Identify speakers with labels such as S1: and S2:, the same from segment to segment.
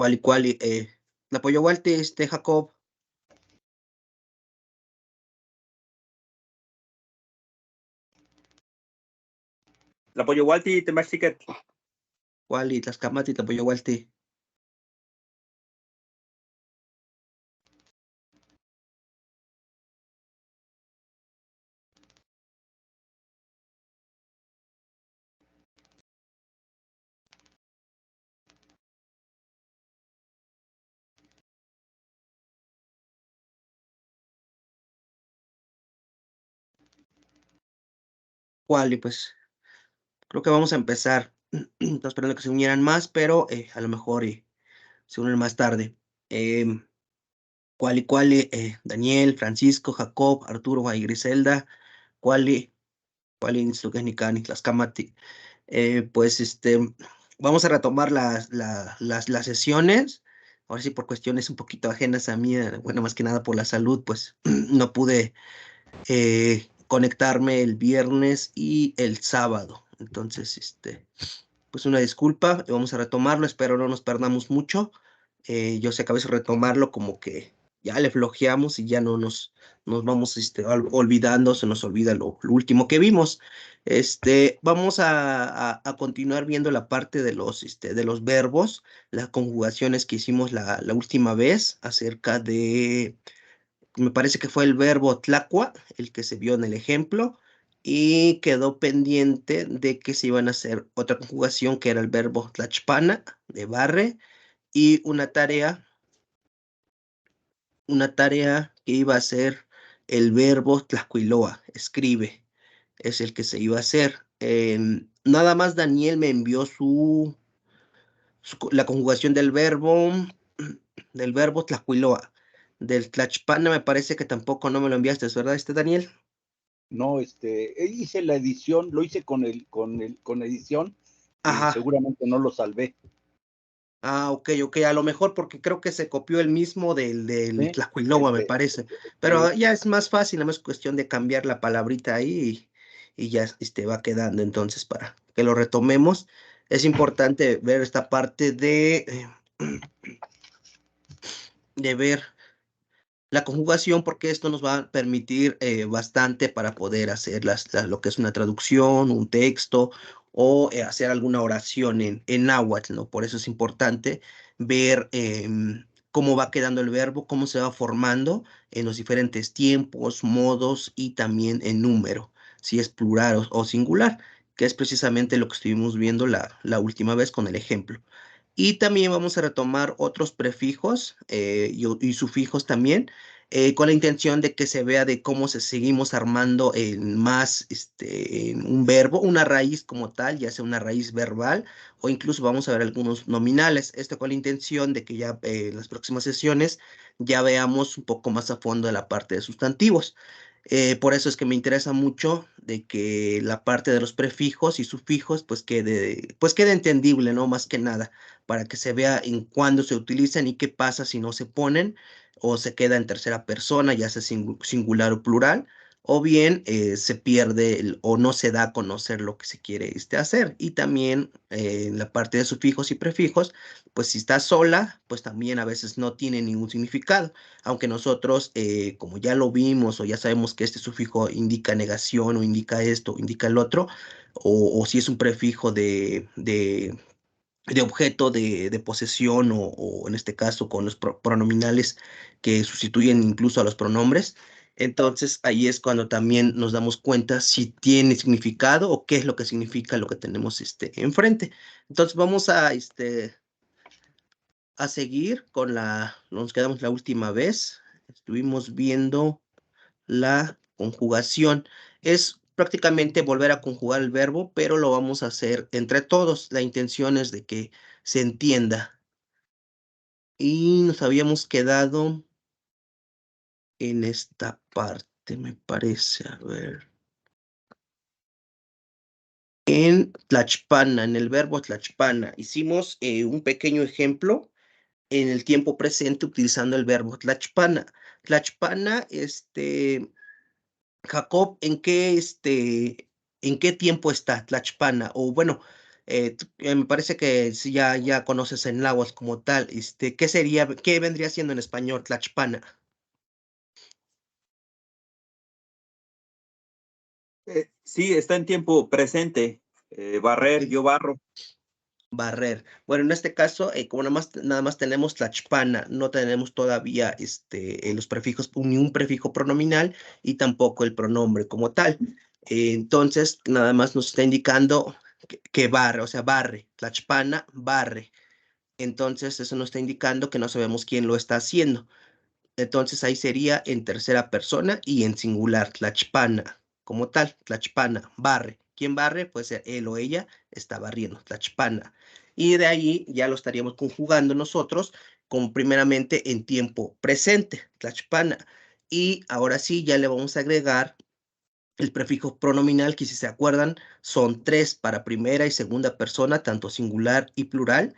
S1: Cuali, Tlapoyaualti, Jacob.
S2: Tlapoyaualti, Temachtiquet.
S1: Cuali, Tlaxcamati, Tlapoyaualti. Cuali, pues creo que vamos a empezar. Estoy esperando que se unieran más, pero a lo mejor se unen más tarde. Cuali, Daniel, Francisco, Jacob, Arturo y Griselda. Cuali, Nicani, Tlaxcamati. Pues vamos a retomar las sesiones. Ahora sí, por cuestiones un poquito ajenas a mí, bueno, más que nada por la salud, pues no pude conectarme el viernes y el sábado. Entonces, pues una disculpa, vamos a retomarlo, espero no nos perdamos mucho. Yo sé que a veces retomarlo como que ya le flojeamos y ya no nos vamos olvidando, se nos olvida lo último que vimos. Vamos a continuar viendo la parte de los verbos, las conjugaciones que hicimos la última vez acerca de, me parece que fue el verbo tlacua, el que se vio en el ejemplo, y quedó pendiente de que se iban a hacer otra conjugación que era el verbo tlachpana, de barre, y una tarea que iba a ser el verbo tlacuiloa, escribe, es el que se iba a hacer. Nada más Daniel me envió la conjugación del verbo tlacuiloa. Del tlachpana me parece que tampoco no me lo enviaste, ¿verdad, Daniel?
S3: No, hice la edición, lo hice con edición y
S1: Ajá.
S3: seguramente no lo salvé.
S1: Ah, ok, a lo mejor porque creo que se copió el mismo del
S3: Sí,
S1: Tlacuiloa, me parece. Pero ya es más fácil, nada más es cuestión de cambiar la palabrita ahí y ya va quedando. Entonces, para que lo retomemos, es importante ver esta parte de ver la conjugación, porque esto nos va a permitir bastante para poder hacer lo que es una traducción, un texto o hacer alguna oración en náhuatl, ¿no? Por eso es importante ver cómo va quedando el verbo, cómo se va formando en los diferentes tiempos, modos y también en número, si es plural o singular, que es precisamente lo que estuvimos viendo la última vez con el ejemplo. Y también vamos a retomar otros prefijos y sufijos también, con la intención de que se vea de cómo seguimos armando en un verbo, una raíz como tal, ya sea una raíz verbal, o incluso vamos a ver algunos nominales. Esto con la intención de que ya en las próximas sesiones ya veamos un poco más a fondo de la parte de sustantivos. Por eso es que me interesa mucho de que la parte de los prefijos y sufijos pues quede entendible, ¿no? Más que nada, para que se vea en cuándo se utilizan y qué pasa si no se ponen o se queda en tercera persona, ya sea singular o plural, o bien se pierde o no se da a conocer lo que se quiere hacer. Y también en la parte de sufijos y prefijos, pues si está sola, pues también a veces no tiene ningún significado, aunque nosotros, como ya lo vimos o ya sabemos que este sufijo indica negación o indica esto, o indica el otro, o si es un prefijo de objeto de posesión o en este caso con los pronominales que sustituyen incluso a los pronombres. Entonces ahí es cuando también nos damos cuenta si tiene significado o qué es lo que significa lo que tenemos enfrente. Entonces vamos a seguir nos quedamos la última vez, estuvimos viendo la conjugación. Es prácticamente volver a conjugar el verbo, pero lo vamos a hacer entre todos. La intención es de que se entienda. Y nos habíamos quedado en esta parte, me parece, a ver. En tlachpana, en el verbo tlachpana. Hicimos un pequeño ejemplo en el tiempo presente utilizando el verbo tlachpana. Tlachpana, Jacob, ¿en qué tiempo está Tlachpana? O bueno, Me parece que si ya conoces el náhuatl como tal, qué vendría siendo en español tlachpana?
S2: Sí, está en tiempo presente.
S1: Ok,
S2: Barrer, yo barro.
S1: barrer. Bueno, en este caso, como nada más tenemos tlachpana, no tenemos todavía los prefijos, ni un prefijo pronominal y tampoco el pronombre como tal. Entonces, nada más nos está indicando que barre, o sea, barre, tlachpana, barre. Entonces, eso nos está indicando que no sabemos quién lo está haciendo. Entonces ahí sería en tercera persona y en singular, tlachpana, como tal, tlachpana, barre. ¿Quién barre? Puede ser él o ella, está barriendo, tlachpana. Y de ahí ya lo estaríamos conjugando nosotros como primeramente en tiempo presente, tlachpana. Y ahora sí, ya le vamos a agregar el prefijo pronominal, que si se acuerdan, son tres para primera y segunda persona, tanto singular y plural.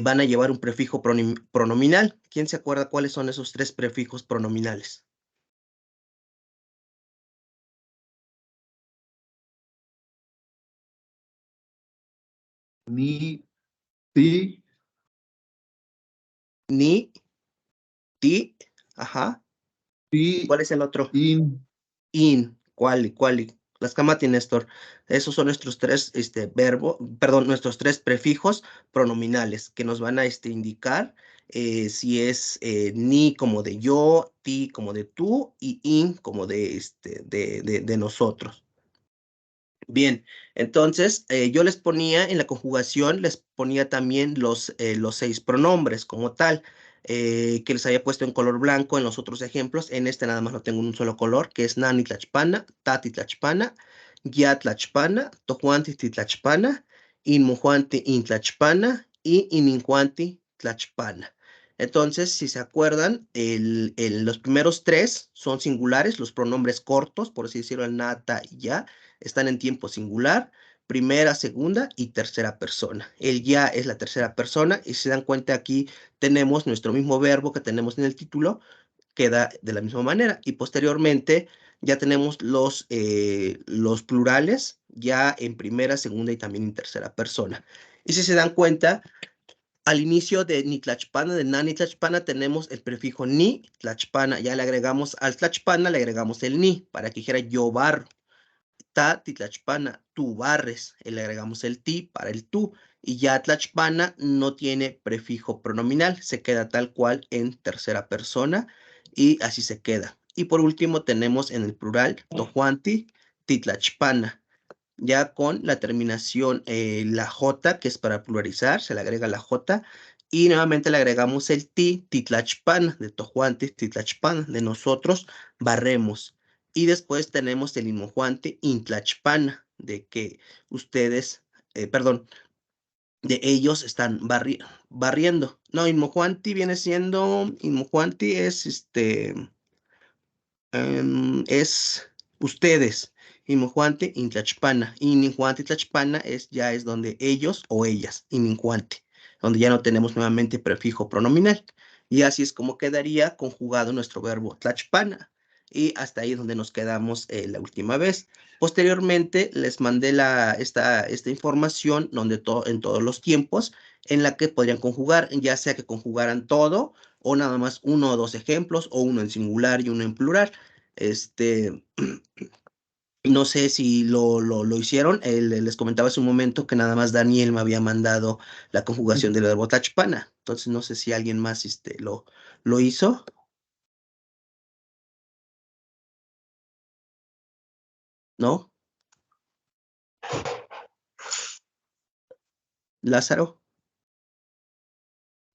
S1: Van a llevar un prefijo pronominal. ¿Quién se acuerda cuáles son esos tres prefijos pronominales?
S4: Ni, ti,
S1: Ni, ti, ajá.
S4: ti,
S1: ¿Cuál es el otro?
S4: in,
S1: In, cuali. Las camati, Néstor. Esos son nuestros tres nuestros tres prefijos pronominales que nos van a indicar si es ni como de yo, ti como de tú y in como de nosotros. Bien, entonces yo les ponía en la conjugación, les ponía también los seis pronombres como tal, que les había puesto en color blanco en los otros ejemplos. En este nada más no tengo un solo color, que es nani tlachpana, tati tlachpana, ya tlachpana, tojuanti titlachpana, inmujuanti intlachpana y ininjuanti tlachpana. Entonces, si se acuerdan, los primeros tres son singulares, los pronombres cortos, por así decirlo, el nata y ya están en tiempo singular, primera, segunda y tercera persona. El ya es la tercera persona y si se dan cuenta aquí tenemos nuestro mismo verbo que tenemos en el título, queda de la misma manera y posteriormente ya tenemos los plurales ya en primera, segunda y también en tercera persona. Y si se dan cuenta, al inicio de ni tlachpana, de nani tlachpana, tenemos el prefijo ni tlachpana. Ya le agregamos al tlachpana, le agregamos el ni para que dijera yo barro. Ta titlachpana, tú barres, y le agregamos el ti para el tú, y ya tlachpana no tiene prefijo pronominal, se queda tal cual en tercera persona, y así se queda. Y por último tenemos en el plural, tojuanti, titlachpana, ya con la terminación, la J, que es para pluralizar, se le agrega la J, y nuevamente le agregamos el ti, titlachpan, de tojuantes, titlachpan, de nosotros, barremos. Y después tenemos el inmojuante, intlachpana, de que ustedes, perdón, de ellos están barriendo. No, inmojuanti viene siendo, inmojuanti es es ustedes. Inminjuante, intlachpana. Inminjuante, tlachpana ya es donde ellos o ellas. Inminjuante, donde ya no tenemos nuevamente prefijo pronominal. Y así es como quedaría conjugado nuestro verbo tlachpana. Y hasta ahí es donde nos quedamos la última vez. Posteriormente les mandé esta información donde en todos los tiempos en la que podrían conjugar, ya sea que conjugaran todo o nada más uno o dos ejemplos, o uno en singular y uno en plural. Este, no sé si lo hicieron. Les comentaba hace un momento que nada más Daniel me había mandado la conjugación del verbo tachpana. Entonces no sé si alguien más lo hizo, ¿no? Lázaro,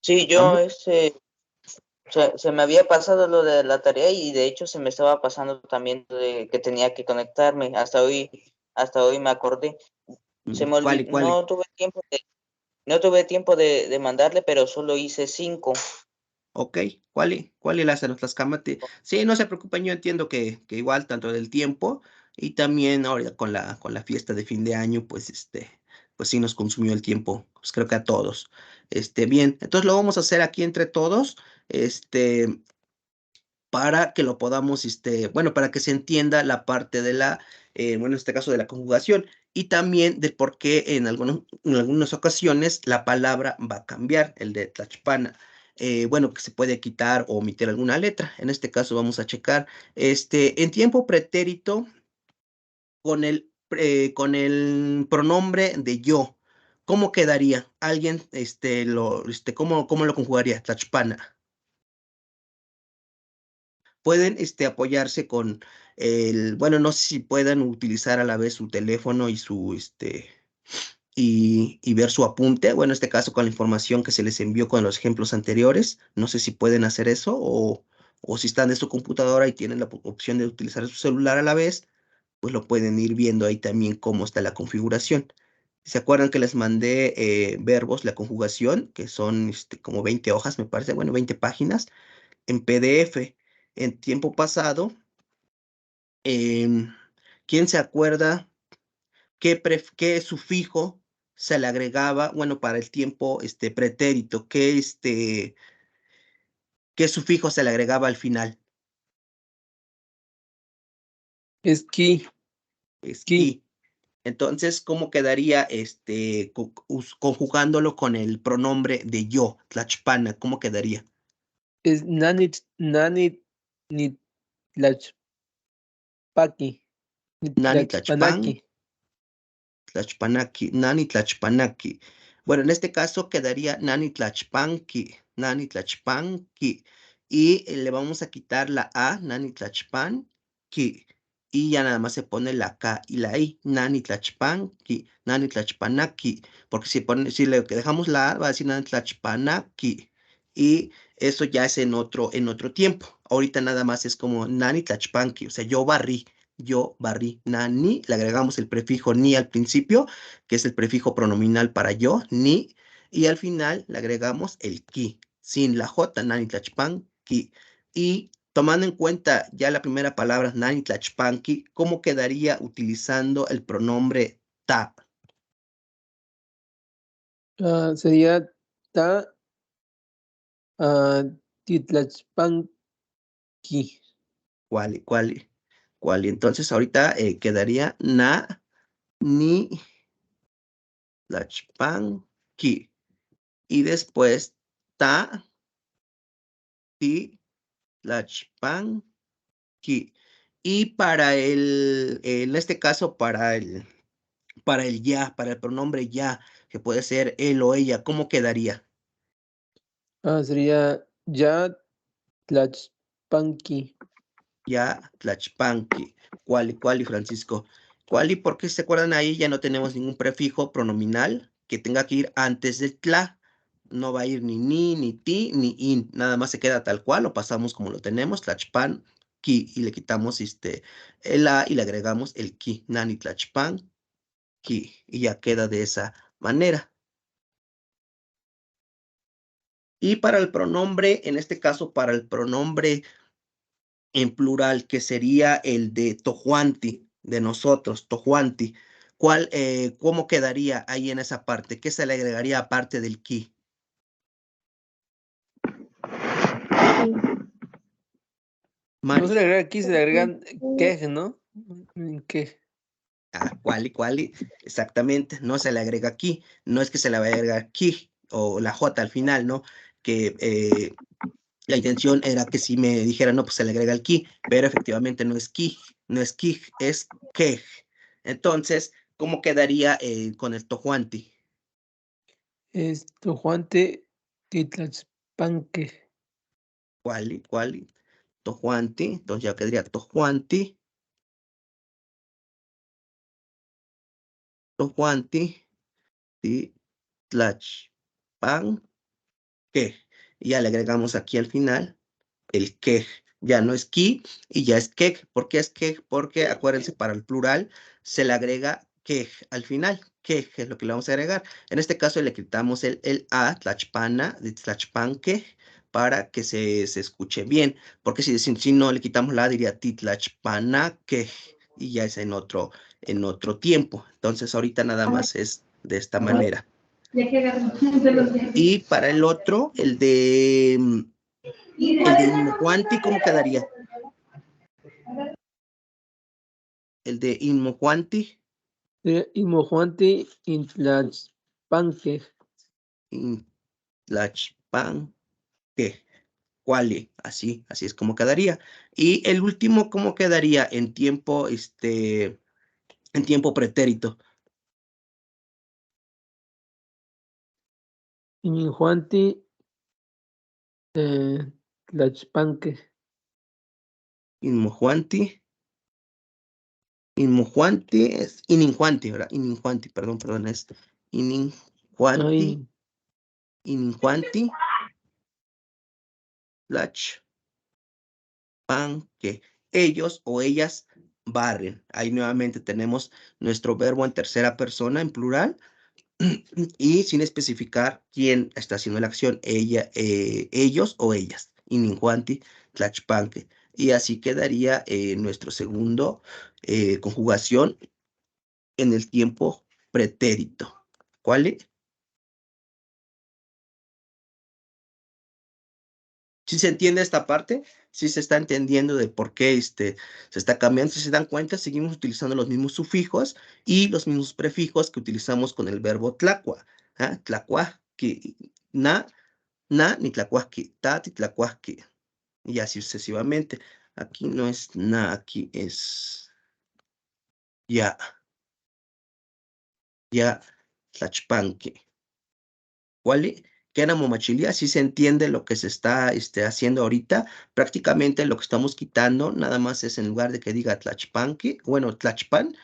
S5: Sí, yo
S1: ¿ambos?
S5: se me había pasado lo de la tarea y de hecho se me estaba pasando también de que tenía que conectarme. Hasta hoy me acordé. Se me
S1: ¿Cuál y
S5: olvidó,
S1: cuál?
S5: no tuve tiempo de mandarle, pero solo hice 5.
S1: Ok, ¿cuál y Lázaro? Tlaxcamati. Sí, no se preocupen, yo entiendo que igual tanto del tiempo y también ahora con la fiesta de fin de año, pues pues sí nos consumió el tiempo, pues creo que a todos. Bien, entonces lo vamos a hacer aquí entre todos, para que lo podamos, bueno, para que se entienda la parte de bueno, en este caso de la conjugación. y también de por qué en algunas ocasiones la palabra va a cambiar, el de Tlachpana. Bueno, que se puede quitar o omitir alguna letra. En este caso vamos a checar. En tiempo pretérito, con el pronombre de yo, ¿cómo quedaría? Alguien, ¿cómo lo conjugaría? Tlachpana. Pueden apoyarse con bueno, no sé si puedan utilizar a la vez su teléfono y y ver su apunte, bueno, en este caso con la información que se les envió con los ejemplos anteriores. No sé si pueden hacer eso o si están de su computadora y tienen la opción de utilizar su celular a la vez, pues lo pueden ir viendo ahí también cómo está la configuración. ¿Se acuerdan que les mandé verbos, la conjugación, que son como 20 hojas, me parece, bueno, 20 páginas, en PDF? En tiempo pasado, ¿quién se acuerda qué sufijo se le agregaba, bueno, para el tiempo pretérito? ¿Qué sufijo se le agregaba al final?
S6: Es ki.
S1: Es
S6: Ki.
S1: ki. Entonces, ¿cómo quedaría conjugándolo con el pronombre de yo, Tlachpana? ¿Cómo quedaría?
S6: Es nanit ni tlachpaki. Ni
S1: Nani Tlachpan,
S6: tlachpanaki.
S1: Tlachpanaki, Nani Tlachpanaki. Bueno, en este caso quedaría Nani Tlachpanki, Nani Tlachpanki. Y le vamos a quitar la A, Nani Tlachpanki. Y ya nada más se pone la K y la I, Nani Tlachpanki, Nani Tlachpanaki. Porque si le dejamos la A, va a decir Nani Tlachpanaki. Y eso ya es en otro tiempo. Ahorita nada más es como Nani Tlachpanki, o sea, yo barrí, nani, le agregamos el prefijo ni al principio, que es el prefijo pronominal para yo, ni, y al final le agregamos el ki, sin la J, nani tlachpan, ki. Y tomando en cuenta ya la primera palabra, nani tlachpan, ki, ¿cómo quedaría utilizando el pronombre ta?
S6: Sería ta titlachpanki.
S1: ¿Cuál? Entonces ahorita quedaría na, ni, tlachpan, ki. Y después ta, ti, tlachpan, ki. Y en este caso, para el ya, para el pronombre ya, que puede ser él o ella, ¿cómo quedaría?
S6: Sería ya tlachpanki.
S1: Ya, tlachpanki. ¿Cuál, Francisco? ¿Cuál? Y porque se acuerdan ahí, ya no tenemos ningún prefijo pronominal que tenga que ir antes del tla. No va a ir ni ti, ni in. Nada más se queda tal cual, lo pasamos como lo tenemos, tlachpan, ki, y le quitamos el a y le agregamos el ki, nani tlachpan, ki, y ya queda de esa manera. Y para el pronombre, en este caso, para el pronombre en plural, que sería el de tojuanti, de nosotros, tojuanti, ¿cómo quedaría ahí en esa parte? ¿Qué se le agregaría aparte del ki?
S6: No se le agrega aquí, se le agregan quej, ¿no? ¿Qué?
S1: Cuali, exactamente, no se le agrega aquí, no es que se le vaya a agregar ki o la J al final, ¿no? Que la intención era que si me dijera, no, pues se le agrega el ki, pero efectivamente no es ki, es quej. Entonces, ¿cómo quedaría con el tojuanti?
S6: Es tojuante titlachpanque.
S1: ¿Cuál? Tojuanti, entonces ya quedaría tojuanti, sí, tlachpan, que. Y ya le agregamos aquí al final el quej. Ya no es ki y ya es quej. ¿Por qué es quej? Porque acuérdense, para el plural se le agrega quej al final. Quej es lo que le vamos a agregar. En este caso le quitamos el a, tlachpana, de tlachpanque, para que se escuche bien. Porque si no le quitamos la a, diría titlachpana quej. Y ya es en otro tiempo. Entonces ahorita nada más es de esta manera. Y para el otro, el de Inmojuanti, ¿cómo quedaría? El de Inmojuanti.
S6: Inmojuanti intlachpanque.
S1: Intlachpanque. Cuali, así es como quedaría. Y el último, ¿cómo quedaría en tiempo, en tiempo pretérito?
S6: Inmojuanti tlachpanque.
S1: Inmojuanti es ininjuanti, ¿verdad? Ininjuanti, perdón, esto. Ininjuanti, ininjuanti, tlachpanque. Ellos o ellas barren. Ahí nuevamente tenemos nuestro verbo en tercera persona, en plural, y sin especificar quién está haciendo la acción, ellos o ellas. Ininjuanti, tlachpanque. Y así quedaría nuestro segundo conjugación en el tiempo pretérito. ¿Cuál es? ¿Sí se entiende esta parte? ¿Sí se está entendiendo de por qué se está cambiando? Si se dan cuenta, seguimos utilizando los mismos sufijos y los mismos prefijos que utilizamos con el verbo tlacua. Tlacuasqui, na, ni tlacuasqui, tati, tlacuasqui. Y así sucesivamente. Aquí no es na, aquí es ya, tlachpanqui. ¿Cuál? Queda momachilia, así se entiende lo que se está haciendo ahorita. Prácticamente lo que estamos quitando, nada más es en lugar de que diga tlachpanqui, bueno, tlachpan,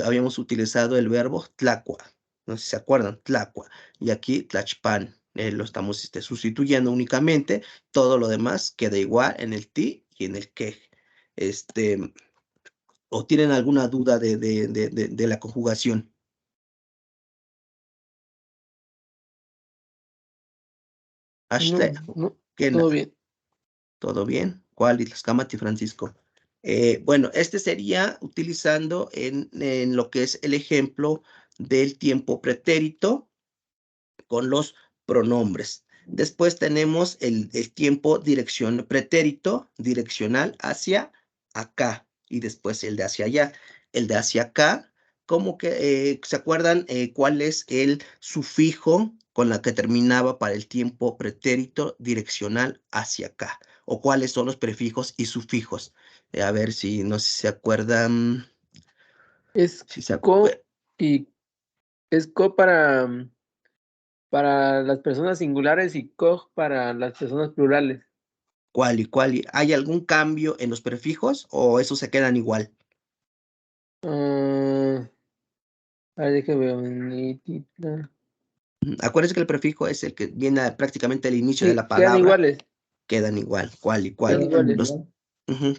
S1: habíamos utilizado el verbo tlacua. No sé si se acuerdan, tlacua. Y aquí tlachpan, lo estamos sustituyendo únicamente. Todo lo demás queda igual en el ti y en el que. ¿O tienen alguna duda de la conjugación? Ashley,
S6: No,
S1: ¿qué
S6: todo
S1: nada?
S6: bien.
S1: ¿Todo bien? ¿Cuál? Y Tlaxcamati, Francisco. Bueno, este sería utilizando en lo que es el ejemplo del tiempo pretérito con los pronombres. Después tenemos el tiempo pretérito, direccional hacia acá, y después el de hacia allá. El de hacia acá, como que, ¿se acuerdan cuál es el sufijo con la que terminaba para el tiempo pretérito direccional hacia acá? ¿O cuáles son los prefijos y sufijos? A ver si, no sé si se acuerdan.
S6: Es
S1: Si se
S6: co
S1: acuerdan.
S6: y es co para las personas singulares y coj para las personas plurales.
S1: ¿Cuál y cuál? ¿Hay algún cambio en los prefijos o esos se quedan igual?
S6: A ver, déjame ver.
S1: Acuérdense que el prefijo es el que viene prácticamente al inicio de
S6: Sí,
S1: la
S6: quedan
S1: palabra.
S6: iguales.
S1: Quedan igual, cuál y
S6: Quedan
S1: cuál.
S6: iguales.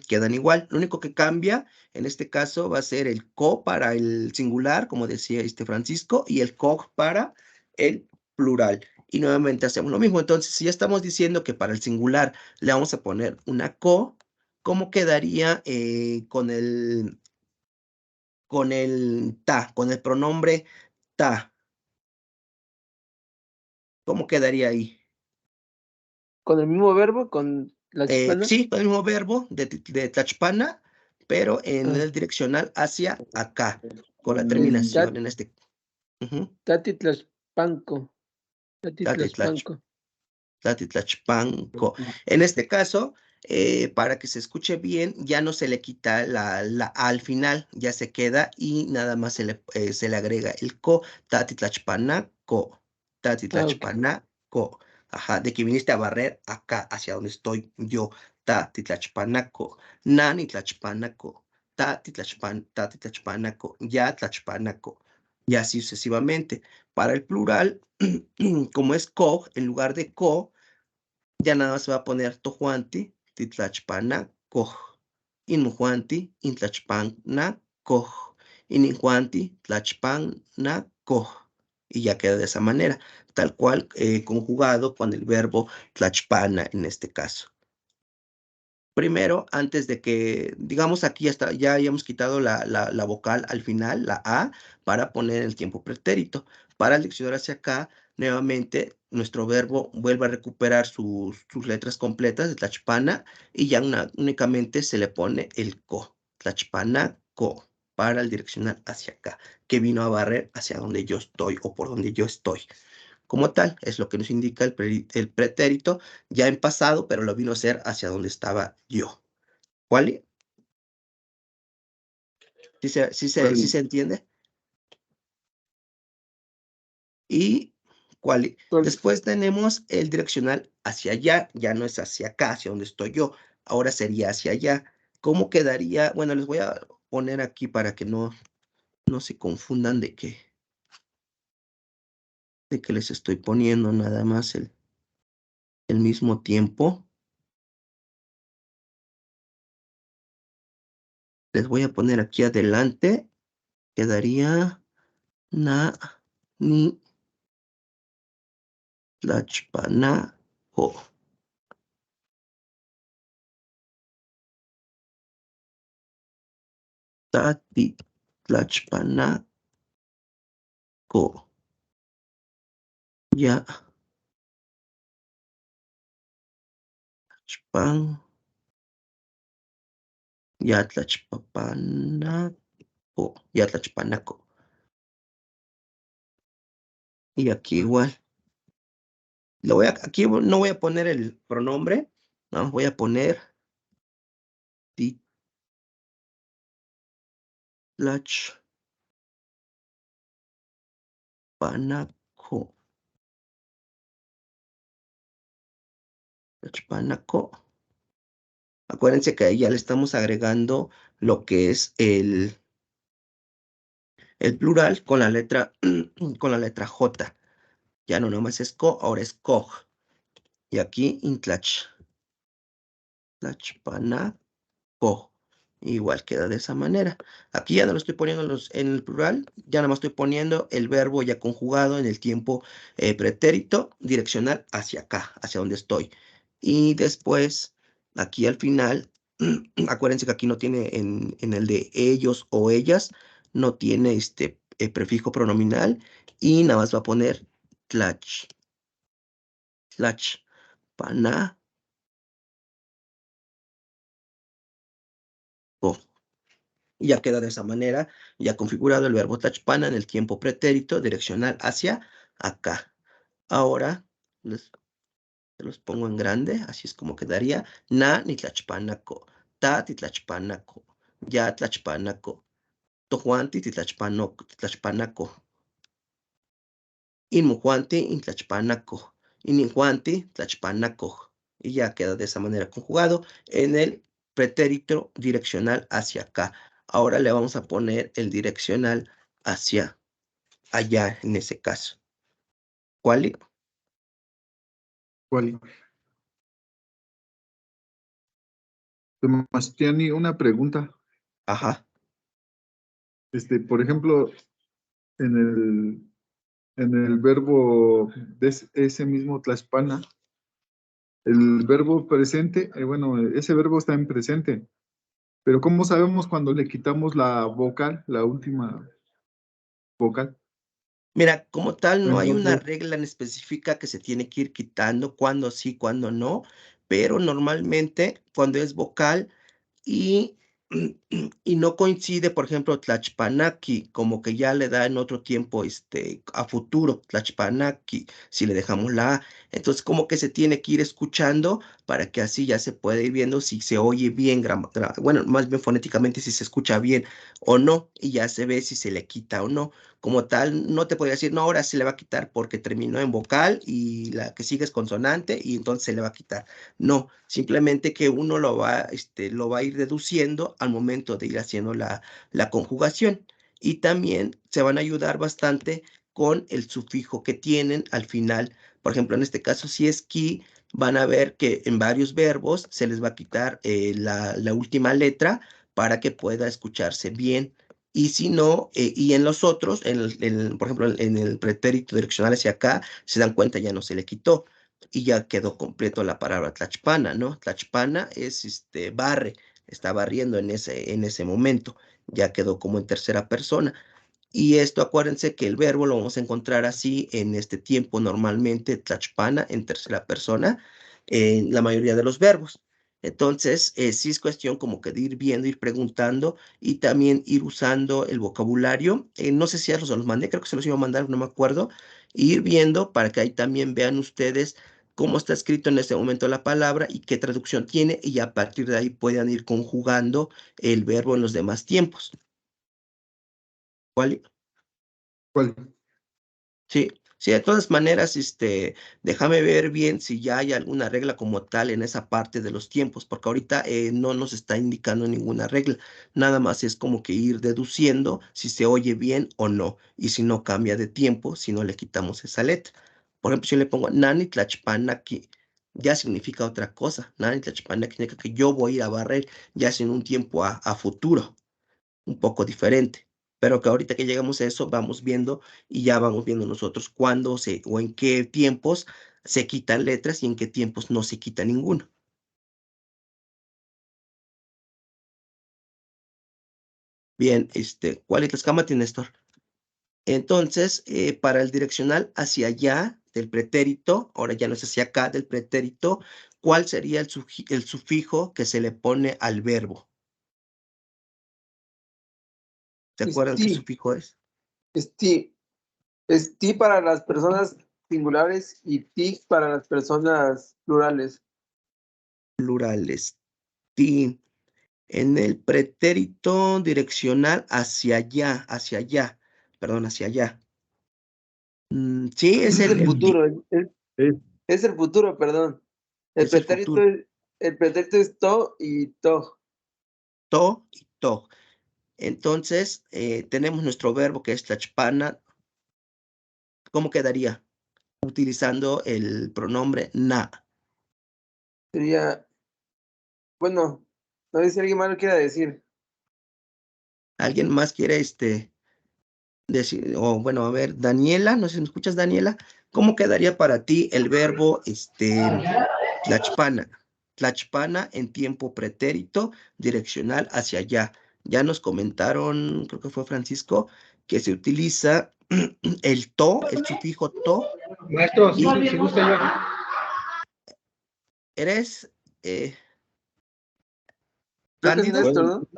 S1: Quedan igual. Lo único que cambia en este caso va a ser el co para el singular, como decía Francisco, y el cog para el plural. Y nuevamente hacemos lo mismo. Entonces, si ya estamos diciendo que para el singular le vamos a poner una co, ¿cómo quedaría con el ta, con el pronombre ta? ¿Cómo quedaría ahí?
S6: Con el mismo verbo, con la chipana.
S1: Sí, con el mismo verbo de tlachpana, pero en
S6: Ah.
S1: el direccional hacia acá, con la terminación en
S6: Tati tlachpanco. Tati
S1: Tatitlach-
S6: tlachpanco.
S1: Tatitlachpanco. En este caso, para que se escuche bien, ya no se le quita la A al final, ya se queda y nada más se le agrega el co, Tatitlachpanaco,
S6: Ok.
S1: Tatitlachpanaco. Ajá, de que viniste a barrer acá, hacia donde estoy yo, Tatitlachpanaco, Nanitlachpanaco, Tatitlachpanaco, ya Tlachpanaco, y así sucesivamente. Para el plural, como es co, en lugar de co, ya nada más se va a poner tojuanti, titlachpana, coj. Inmujuanti, intlachpana, coj. Ininjuanti, tlachpana, coj. Y ya queda de esa manera, tal cual conjugado con el verbo tlachpana en este caso. Primero, antes de que, digamos aquí ya hayamos quitado la vocal al final, la A, para poner el tiempo pretérito. Para el diccionario hacia acá, nuevamente, nuestro verbo vuelve a recuperar sus letras completas de tlachpana y ya únicamente se le pone el co. Tlachpana, co. para el direccional hacia acá, que vino a barrer hacia donde yo estoy o por donde yo estoy. Como tal, es lo que nos indica el pretérito ya en pasado, pero lo vino a hacer hacia donde estaba yo. ¿Cuál? ¿Sí se entiende? Y ¿cuál? Después tenemos el direccional hacia allá, ya no es hacia acá, hacia donde estoy yo, ahora sería hacia allá. ¿Cómo quedaría? Bueno, les voy a poner aquí para que no se confundan de que les estoy poniendo nada más el mismo tiempo. Les voy a poner aquí adelante, quedaría na, ni, tlachpanaco. Tati, tlachpanaco. Ya. Tlachpan. Ya tlachpapanaco. Ya tlachpanaco. Y aquí igual. Aquí no voy a poner el pronombre. No, voy a poner tlachpanaco. Tlachpanaco. Acuérdense que ahí ya le estamos agregando lo que es el plural con la letra J. Ya no nomás es co, ahora es coj. Y aquí tlachpanaco. Igual queda de esa manera. Aquí ya no lo estoy poniendo en el plural, ya nada más estoy poniendo el verbo ya conjugado en el tiempo pretérito direccional hacia acá, hacia donde estoy. Y después, aquí al final, acuérdense que aquí no tiene en el de ellos o ellas, no tiene prefijo pronominal y nada más va a poner tlachpanaco. Y ya queda de esa manera, ya configurado el verbo tlachpana en el tiempo pretérito direccional hacia acá. Ahora se los pongo en grande, así es como quedaría. Na ni tlachpanaco, ta titlachpanaco, ya tlachpanaco, tojuanti titlachpanaco, inmujuanti intlachpanaco, ininjuanti tlachpanaco. Y ya queda de esa manera conjugado en el pretérito direccional hacia acá. Ahora le vamos a poner el direccional hacia allá en ese caso. ¿Cuál?
S4: ¿Cuál? Sebastián, una pregunta.
S1: Ajá.
S4: Por ejemplo, en el verbo de ese mismo tlachpana, el verbo presente, bueno, ese verbo está en presente, pero ¿cómo sabemos cuando le quitamos la vocal, la última vocal?
S1: Mira, como tal, no hay una
S4: Entonces,
S1: regla en específica que se tiene que ir quitando, cuándo sí, cuándo no, pero normalmente cuando es vocal y, y no coincide, por ejemplo, tlachpanaki, como que ya le da en otro tiempo a futuro, tlachpanaki, si le dejamos la A. Entonces, como que se tiene que ir escuchando para que así ya se puede ir viendo si se oye bien, bueno, más bien fonéticamente si se escucha bien o no, y ya se ve si se le quita o no. Como tal, no te podría decir, no, ahora se le va a quitar porque terminó en vocal y la que sigue es consonante y entonces se le va a quitar. No, simplemente que uno lo va a ir deduciendo al momento de ir haciendo la conjugación. Y también se van a ayudar bastante con el sufijo que tienen al final. Por ejemplo, en este caso, si es ki, van a ver que en varios verbos se les va a quitar la última letra para que pueda escucharse bien. Y si no, y en los otros, por ejemplo, en el pretérito direccional hacia acá, se dan cuenta, ya no se le quitó y ya quedó completo la palabra tlachpana, ¿no? Tlachpana es barre, está barriendo en ese momento, ya quedó como en tercera persona. Y esto, acuérdense que el verbo lo vamos a encontrar así en este tiempo normalmente, tlachpana en tercera persona, en la mayoría de los verbos. Entonces, sí es cuestión como que de ir viendo, ir preguntando y también ir usando el vocabulario. No sé si ya los mandé, creo que se los iba a mandar, no me acuerdo. Ir viendo para que ahí también vean ustedes cómo está escrito en este momento la palabra y qué traducción tiene, y a partir de ahí puedan ir conjugando el verbo en los demás tiempos. ¿Cuál?
S4: ¿Cuál?
S1: Sí, sí, de todas maneras, déjame ver bien si ya hay alguna regla como tal en esa parte de los tiempos, porque ahorita no nos está indicando ninguna regla, nada más es como que ir deduciendo si se oye bien o no, y si no cambia de tiempo, si no le quitamos esa letra. Por ejemplo, si yo le pongo Nani Tlachpanaki, ya significa otra cosa. Nani Tlachpanaki significa que yo voy a ir a barrer, ya es en un tiempo a futuro, un poco diferente. Pero que ahorita que llegamos a eso, vamos viendo y ya vamos viendo nosotros cuándo o en qué tiempos se quitan letras y en qué tiempos no se quita ninguno. Bien, ¿cuál es la escama, Néstor? Entonces, para el direccional hacia allá del pretérito, ahora ya no es hacia acá del pretérito, ¿cuál sería el sufijo que se le pone al verbo? ¿Se acuerdan qué sufijo es?
S6: Esti. Es ti para las personas singulares y ti para las personas plurales.
S1: Plurales. Ti. En el pretérito direccional hacia allá, perdón, hacia allá. Sí, es
S6: Ese es el futuro. Es el futuro, perdón. El
S1: es el
S6: pretérito
S1: futuro.
S6: es to y to.
S1: To y to. Entonces, tenemos nuestro verbo que es tlachpana. ¿Cómo quedaría? Utilizando el pronombre na.
S6: Sería, bueno, no sé si alguien más lo quiera decir.
S1: ¿Alguien más quiere decir? O bueno, a ver, Daniela, no sé si me escuchas, Daniela. ¿Cómo quedaría para ti el verbo tlachpana? Tlachpana en tiempo pretérito direccional hacia allá. Ya nos comentaron, creo que fue Francisco, que se utiliza el to, el sufijo to.
S7: Maestro, si gusta yo.
S1: ¿Eres
S6: Creo que es
S1: Cándido?
S6: Néstor, ¿no?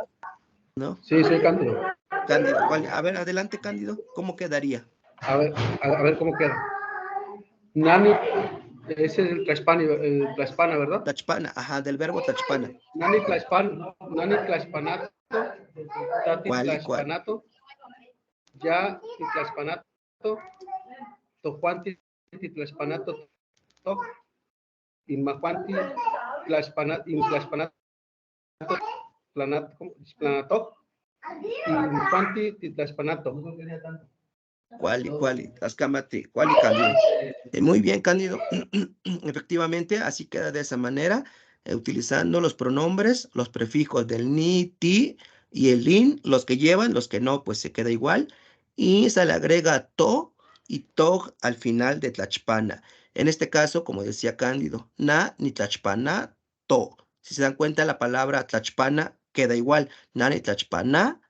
S1: ¿No?
S7: Sí, soy Cándido.
S1: Cándido, ¿cuál? A ver, adelante, Cándido. ¿Cómo quedaría?
S7: A ver cómo queda. Nani, ese es el Tlaxpana, ¿verdad?
S1: Tlachpana, ajá, del verbo tlachpana.
S7: Nani Tlaxpanato, Tati
S1: ¿Cuál y cuál?
S7: Tlaxpanato, Ya Tlaxpanato, Tojuanti Tlaxpanato, Inmajuanti Tlaxpanato, Planato, Inmajuanti Tlaxpanato.
S1: ¿Cuál y cuál? Ascámate, ¿cuál y Cándido? Muy bien, Cándido. Efectivamente, así queda de esa manera, utilizando los pronombres, los prefijos del ni, ti y el in, los que llevan, los que no, pues se queda igual. Y se le agrega to y tog al final de tlachpana. En este caso, como decía Cándido, na ni tlachpana, to. Si se dan cuenta, la palabra tlachpana queda igual. Na ni tlachpana,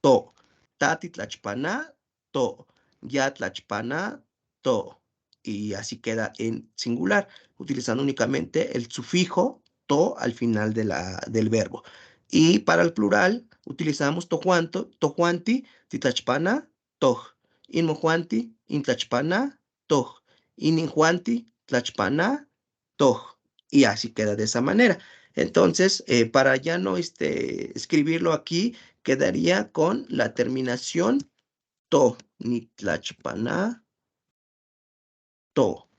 S1: to. Tati tlachpana, to. Ya tlachpana, to. Y así queda en singular, utilizando únicamente el sufijo to al final del verbo. Y para el plural utilizamos tojuanti, titlachpana, toj. Inmojuanti, intlachpana, toj. Ininjuanti, tlachpana, toj. Y así queda de esa manera. Entonces, para ya no escribirlo aquí, quedaría con la terminación to, ni tlachpana, to.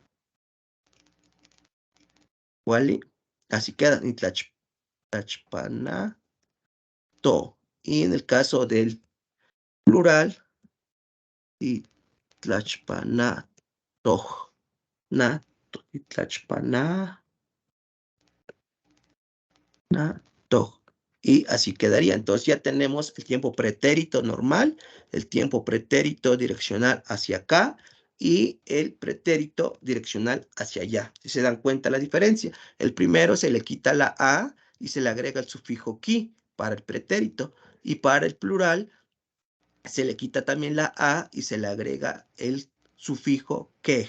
S1: ¿Wali? Así queda, ni tlachpana, to. Y en el caso del plural, y tlachpana, toj. Na, y tlachpana, na, toj. Y así quedaría. Entonces ya tenemos el tiempo pretérito normal, el tiempo pretérito direccional hacia acá y el pretérito direccional hacia allá. Si se dan cuenta la diferencia, el primero se le quita la a y se le agrega el sufijo ki para el pretérito, y para el plural se le quita también la a y se le agrega el sufijo kej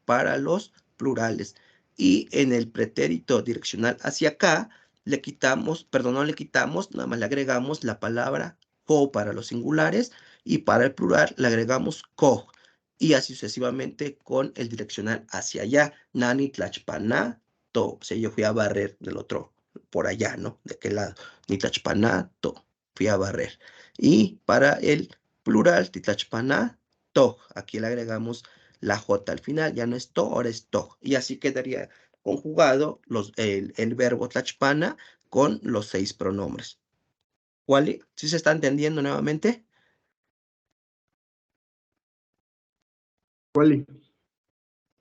S1: para los plurales. y en el pretérito direccional hacia acá, le quitamos, perdón, no le quitamos, nada más le agregamos la palabra co para los singulares y para el plural le agregamos co. Y así sucesivamente con el direccional hacia allá. Nani tlachpaná to. O sea, yo fui a barrer del otro, por allá, ¿no? De aquel lado. Ni tlachpaná to. Fui a barrer. Y para el plural, titlachpaná to. Aquí le agregamos la J al final. Ya no es to, ahora es to. Y así quedaría conjugado el verbo tlachpana con los 6 pronombres. ¿Wally? ¿Sí se está entendiendo nuevamente?
S4: ¿Cuál?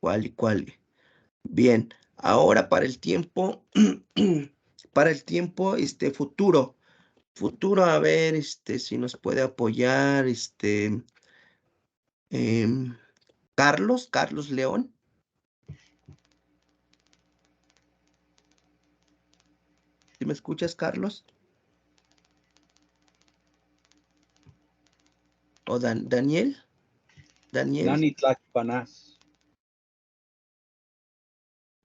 S1: Wally. Bien, ahora para el tiempo, futuro. Futuro, a ver, si nos puede apoyar, Carlos León. ¿Sí me escuchas, Carlos? ¿O Daniel?
S3: Nani tlachpanás.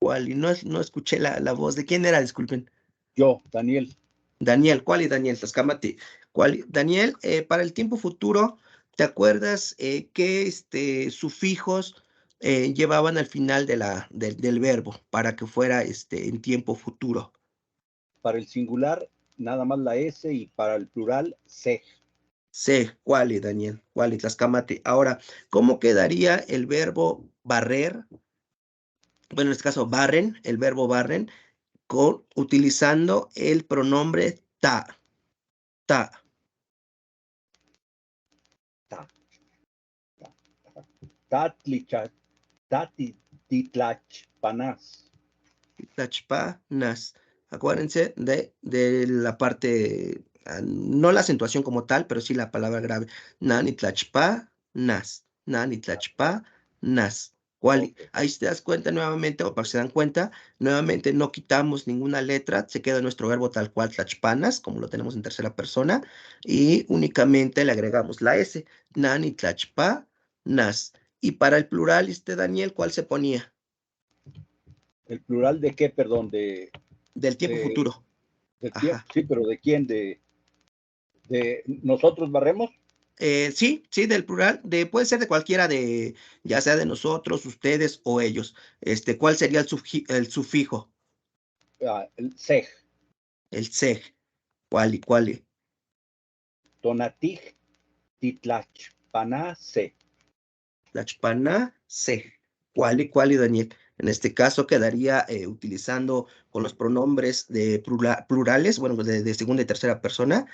S1: Wally, no escuché la voz. ¿De quién era? Disculpen.
S3: Yo, Daniel.
S1: Daniel, ¿cuál y Daniel? Tascámate. Daniel, para el tiempo futuro, ¿te acuerdas qué sufijos llevaban al final del verbo para que fuera en tiempo futuro?
S3: Para el singular, nada más la S, y para el plural, se.
S1: Se, ¿cuál y Daniel? ¿Cuál y Tascámate? Ahora, ¿cómo quedaría el verbo barrer? Bueno, en este caso, barren, el verbo barren, utilizando el pronombre ta. Ta.
S3: Titlachpanás.
S1: Titlachpanas. Acuérdense de la parte, no la acentuación como tal, pero sí la palabra grave. Nanitlachpanas. Nanitlachpanas. Ahí te das cuenta nuevamente, o para que se dan cuenta, nuevamente no quitamos ninguna letra, se queda nuestro verbo tal cual, tlachpanas, como lo tenemos en tercera persona, y únicamente le agregamos la S. Nanitlachpanas. Y para el plural, Daniel, ¿cuál se ponía?
S3: ¿El plural de qué, perdón?
S1: Del tiempo futuro.
S3: Del tiempo, sí, pero ¿de quién? ¿De nosotros barremos?
S1: Sí, del plural, puede ser de cualquiera ya sea de nosotros, ustedes o ellos. ¿Cuál sería el sufijo?
S3: El sej.
S1: El sej. ¿Cuál?
S3: Tonatij titlachpaná se.
S1: Tlachpaná se. ¿Cuál, Daniel? En este caso quedaría utilizando con los pronombres de plurales, bueno, de segunda y tercera persona,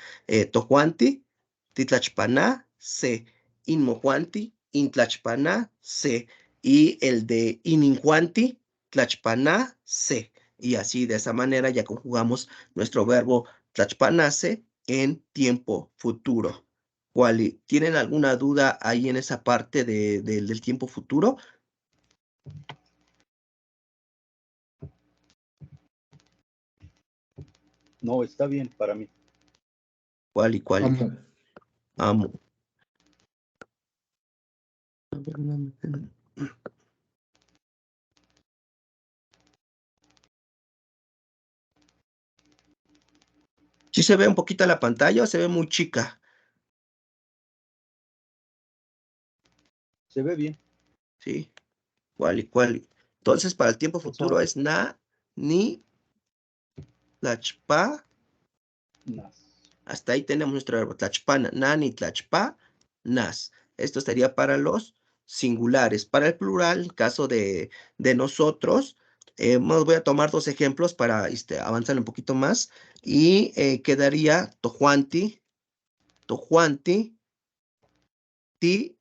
S1: tojuanti, titlachpaná se, inmojuanti, intlachpaná se, y el de ininjuanti, tlachpaná se. Y así, de esa manera, ya conjugamos nuestro verbo tlachpanase en tiempo futuro. Wally, ¿tienen alguna duda ahí en esa parte del tiempo futuro?
S3: No, está bien para mí.
S1: Wally. Amo. ¿Sí se ve un poquito la pantalla o se ve muy chica?
S3: Se ve bien.
S1: Sí. Wally. Entonces, para el tiempo futuro es na, ni, tlachpa. Hasta ahí tenemos nuestro verbo tlachpana, na, ni, tlachpa, nas. Esto sería para los singulares. Para el plural, en caso de nosotros, voy a tomar 2 ejemplos para avanzar un poquito más. Y quedaría tojuanti, ti,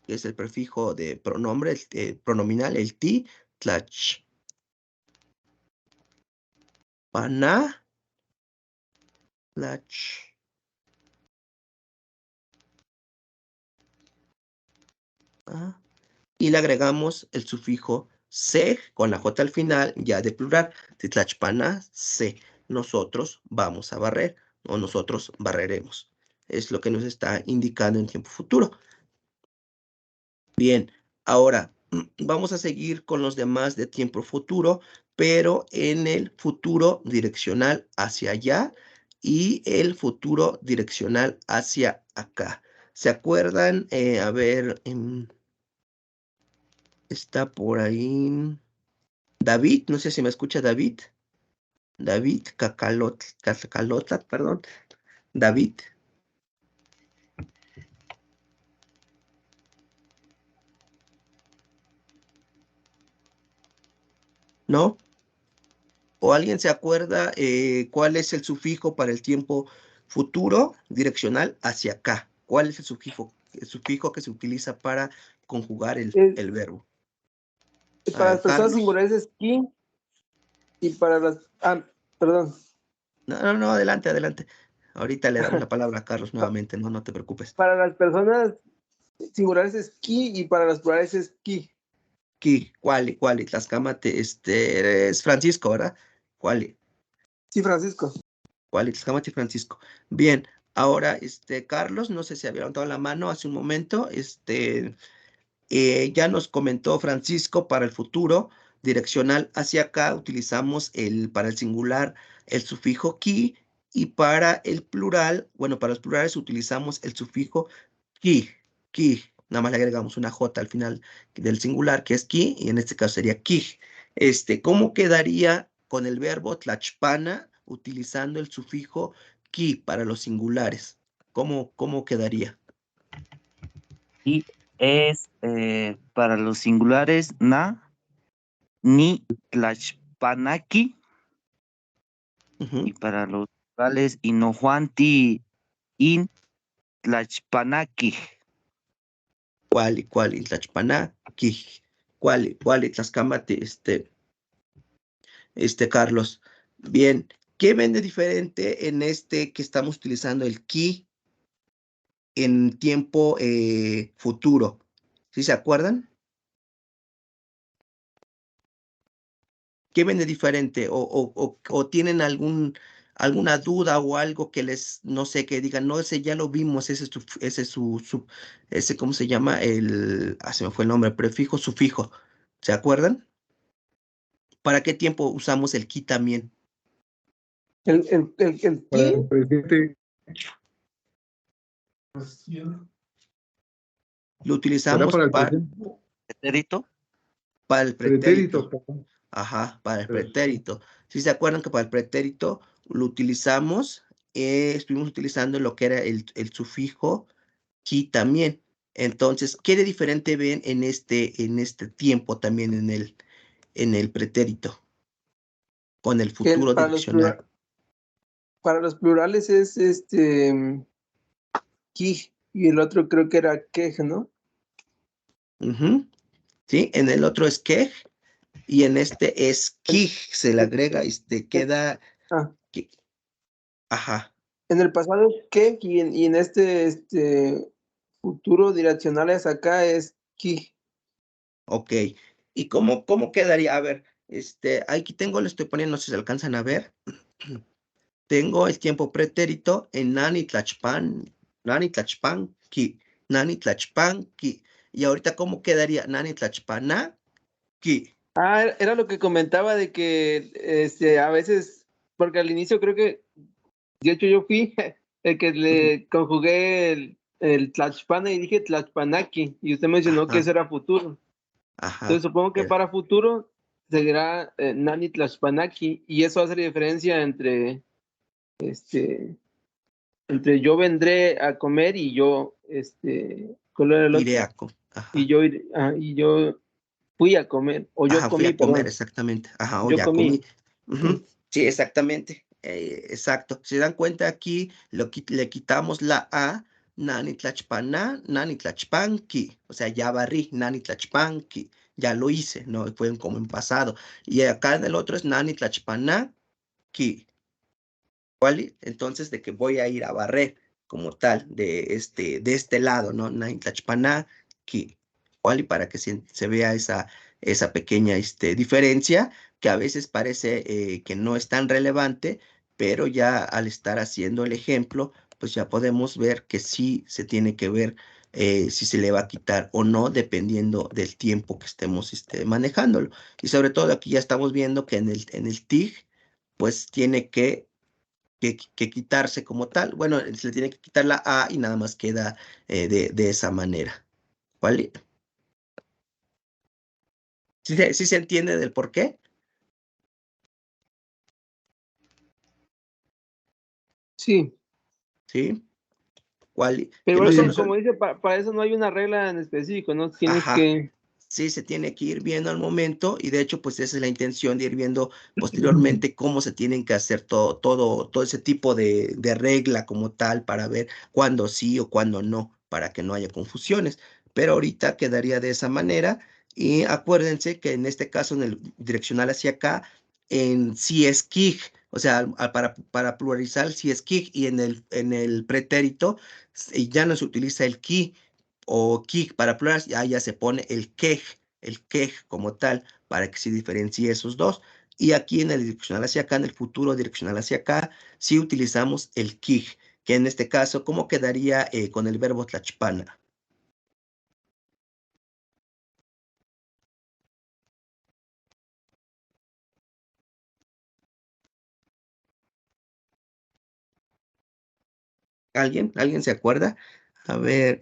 S1: que es el prefijo de pronombre, pronominal, el ti, tlach. Paná, tlach. Y le agregamos el sufijo se con la J al final, ya de plural. Titlachpaná, se. Nosotros vamos a barrer o nosotros barreremos. Es lo que nos está indicando en tiempo futuro. Bien, ahora, vamos a seguir con los demás de tiempo futuro, pero en el futuro direccional hacia allá y el futuro direccional hacia acá. ¿Se acuerdan? A ver, está por ahí David, no sé si me escucha David. David Cacalota, perdón. David. ¿No? ¿O alguien se acuerda cuál es el sufijo para el tiempo futuro direccional hacia acá? ¿Cuál es el sufijo que se utiliza para conjugar el verbo? A
S6: Para
S1: ver,
S6: las personas
S1: Carlos.
S6: singulares es ki, y para las... perdón.
S1: No, adelante. Ahorita le damos la palabra a Carlos nuevamente, no te preocupes.
S6: Para las personas singulares es ki y para las plurales es ki.
S1: Ki, cuali, Tlascamate, eres Francisco, ¿verdad? Cuali.
S6: Sí, Francisco.
S1: Cuali, Tlascamate, Francisco. Bien, ahora, Carlos, no sé si había levantado la mano hace un momento, ya nos comentó Francisco para el futuro direccional hacia acá, utilizamos para el singular el sufijo ki y para el plural, bueno, para los plurales utilizamos el sufijo ki, nada más le agregamos una J al final del singular que es ki y en este caso sería ki. ¿Cómo quedaría con el verbo tlachpana utilizando el sufijo ki para los singulares? ¿Cómo quedaría?
S8: Y es para los singulares na, ni, tlachpanaki,
S1: Ujú.
S8: y para los plurales inojuanti, in, tlachpanaki.
S1: Cuali, tlachpanaki, cuali, tlascamate, Carlos. Bien, ¿qué ven de diferente en que estamos utilizando el ki en tiempo futuro? ¿Sí se acuerdan? ¿Qué ven de diferente? ¿O tienen alguna duda o algo que no sé, que digan, no, ese ya lo vimos, ese, ¿cómo se llama? Se me fue el nombre, prefijo, sufijo. ¿Se acuerdan? ¿Para qué tiempo usamos el ki también?
S6: El
S4: Para
S6: ki,
S4: el presente,
S1: Lo
S4: ¿será
S1: utilizamos
S4: para el presente?
S8: ¿Pretérito?
S1: para el
S4: Pretérito.
S1: pretérito. Ajá, para el pretérito. ¿Sí se acuerdan que para el pretérito lo utilizamos? Estuvimos utilizando lo que era el sufijo ki también. Entonces, ¿qué de diferente ven en este tiempo también en el pretérito? Con el futuro direccional.
S6: para los plurales es ki y el otro creo que era kej, ¿no?
S1: Ujú. Sí, en el otro es kej y en este es kij. Se le agrega y queda.
S6: Ah,
S1: Ajá.
S6: en el pasado es kej y en este futuro direccional es acá es ki.
S1: Ok. ¿Y cómo quedaría? A ver, aquí le estoy poniendo, no sé si se alcanzan a ver. Tengo el tiempo pretérito en nani tlachpan, ki, nani tlachpan, ki. Y ahorita, ¿cómo quedaría? Nani tlachpana, ki.
S6: Era lo que comentaba de que a veces, porque al inicio creo que, de hecho yo fui el que le conjugué el tlachpana y dije tlachpanaki, y usted mencionó que
S1: Ajá,
S6: eso era futuro. Entonces
S1: ajá.
S6: supongo que para futuro seguirá nani tlachpanaki, y eso hace la diferencia entre yo vendré a comer y yo, ¿cuál era el otro?
S1: Ireaco.
S6: Y
S1: Ajá.
S6: yo fui a comer, o yo
S1: Ajá, fui
S6: comí,
S1: a comer,
S6: perdón,
S1: exactamente. Ajá, o
S6: yo
S1: ya comí.
S6: comí.
S1: Ujú. Sí, exactamente. Exacto. Si se dan cuenta aquí, le quitamos la A, nani tlachpana, nani tlachpanki. O sea, ya barrí, nani tlachpanki. Ya lo hice, ¿no? Fue como en pasado. Y acá en el otro es nani tlachpana, ki. ¿Vale? Entonces, de que voy a ir a barrer como tal, de este lado, ¿no? Nani tlachpana, ki. ¿Vale? Para que se vea esa pequeña diferencia que a veces parece que no es tan relevante, pero ya al estar haciendo el ejemplo, pues ya podemos ver que sí se tiene que ver si se le va a quitar o no, dependiendo del tiempo que estemos manejándolo. Y sobre todo aquí ya estamos viendo que en el TIG, pues tiene que quitarse como tal. Bueno, se le tiene que quitar la A y nada más queda de esa manera. ¿Vale? ¿Sí se entiende del por qué?
S6: Sí,
S1: ¿Sí? ¿Cuál?
S6: pero
S1: Que no
S6: igual
S1: son,
S6: como dice, para eso no hay una regla en específico, ¿no? Tienes
S1: Ajá.
S6: que...
S1: Sí, se tiene que ir viendo al momento y de hecho, pues esa es la intención de ir viendo posteriormente cómo se tienen que hacer todo ese tipo de regla como tal para ver cuándo sí o cuándo no, para que no haya confusiones. Pero ahorita quedaría de esa manera y acuérdense que en este caso, en el direccional hacia acá, en si es KIG, o sea, para pluralizar si es KIG y en el pretérito ya no se utiliza el ki o KIG para plural, ya se pone el quej como tal, para que se diferencie esos dos. Y aquí en el direccional hacia acá, en el futuro direccional hacia acá, sí utilizamos el KIG, que en este caso, ¿cómo quedaría con el verbo tlachpana? ¿Alguien se acuerda? A ver,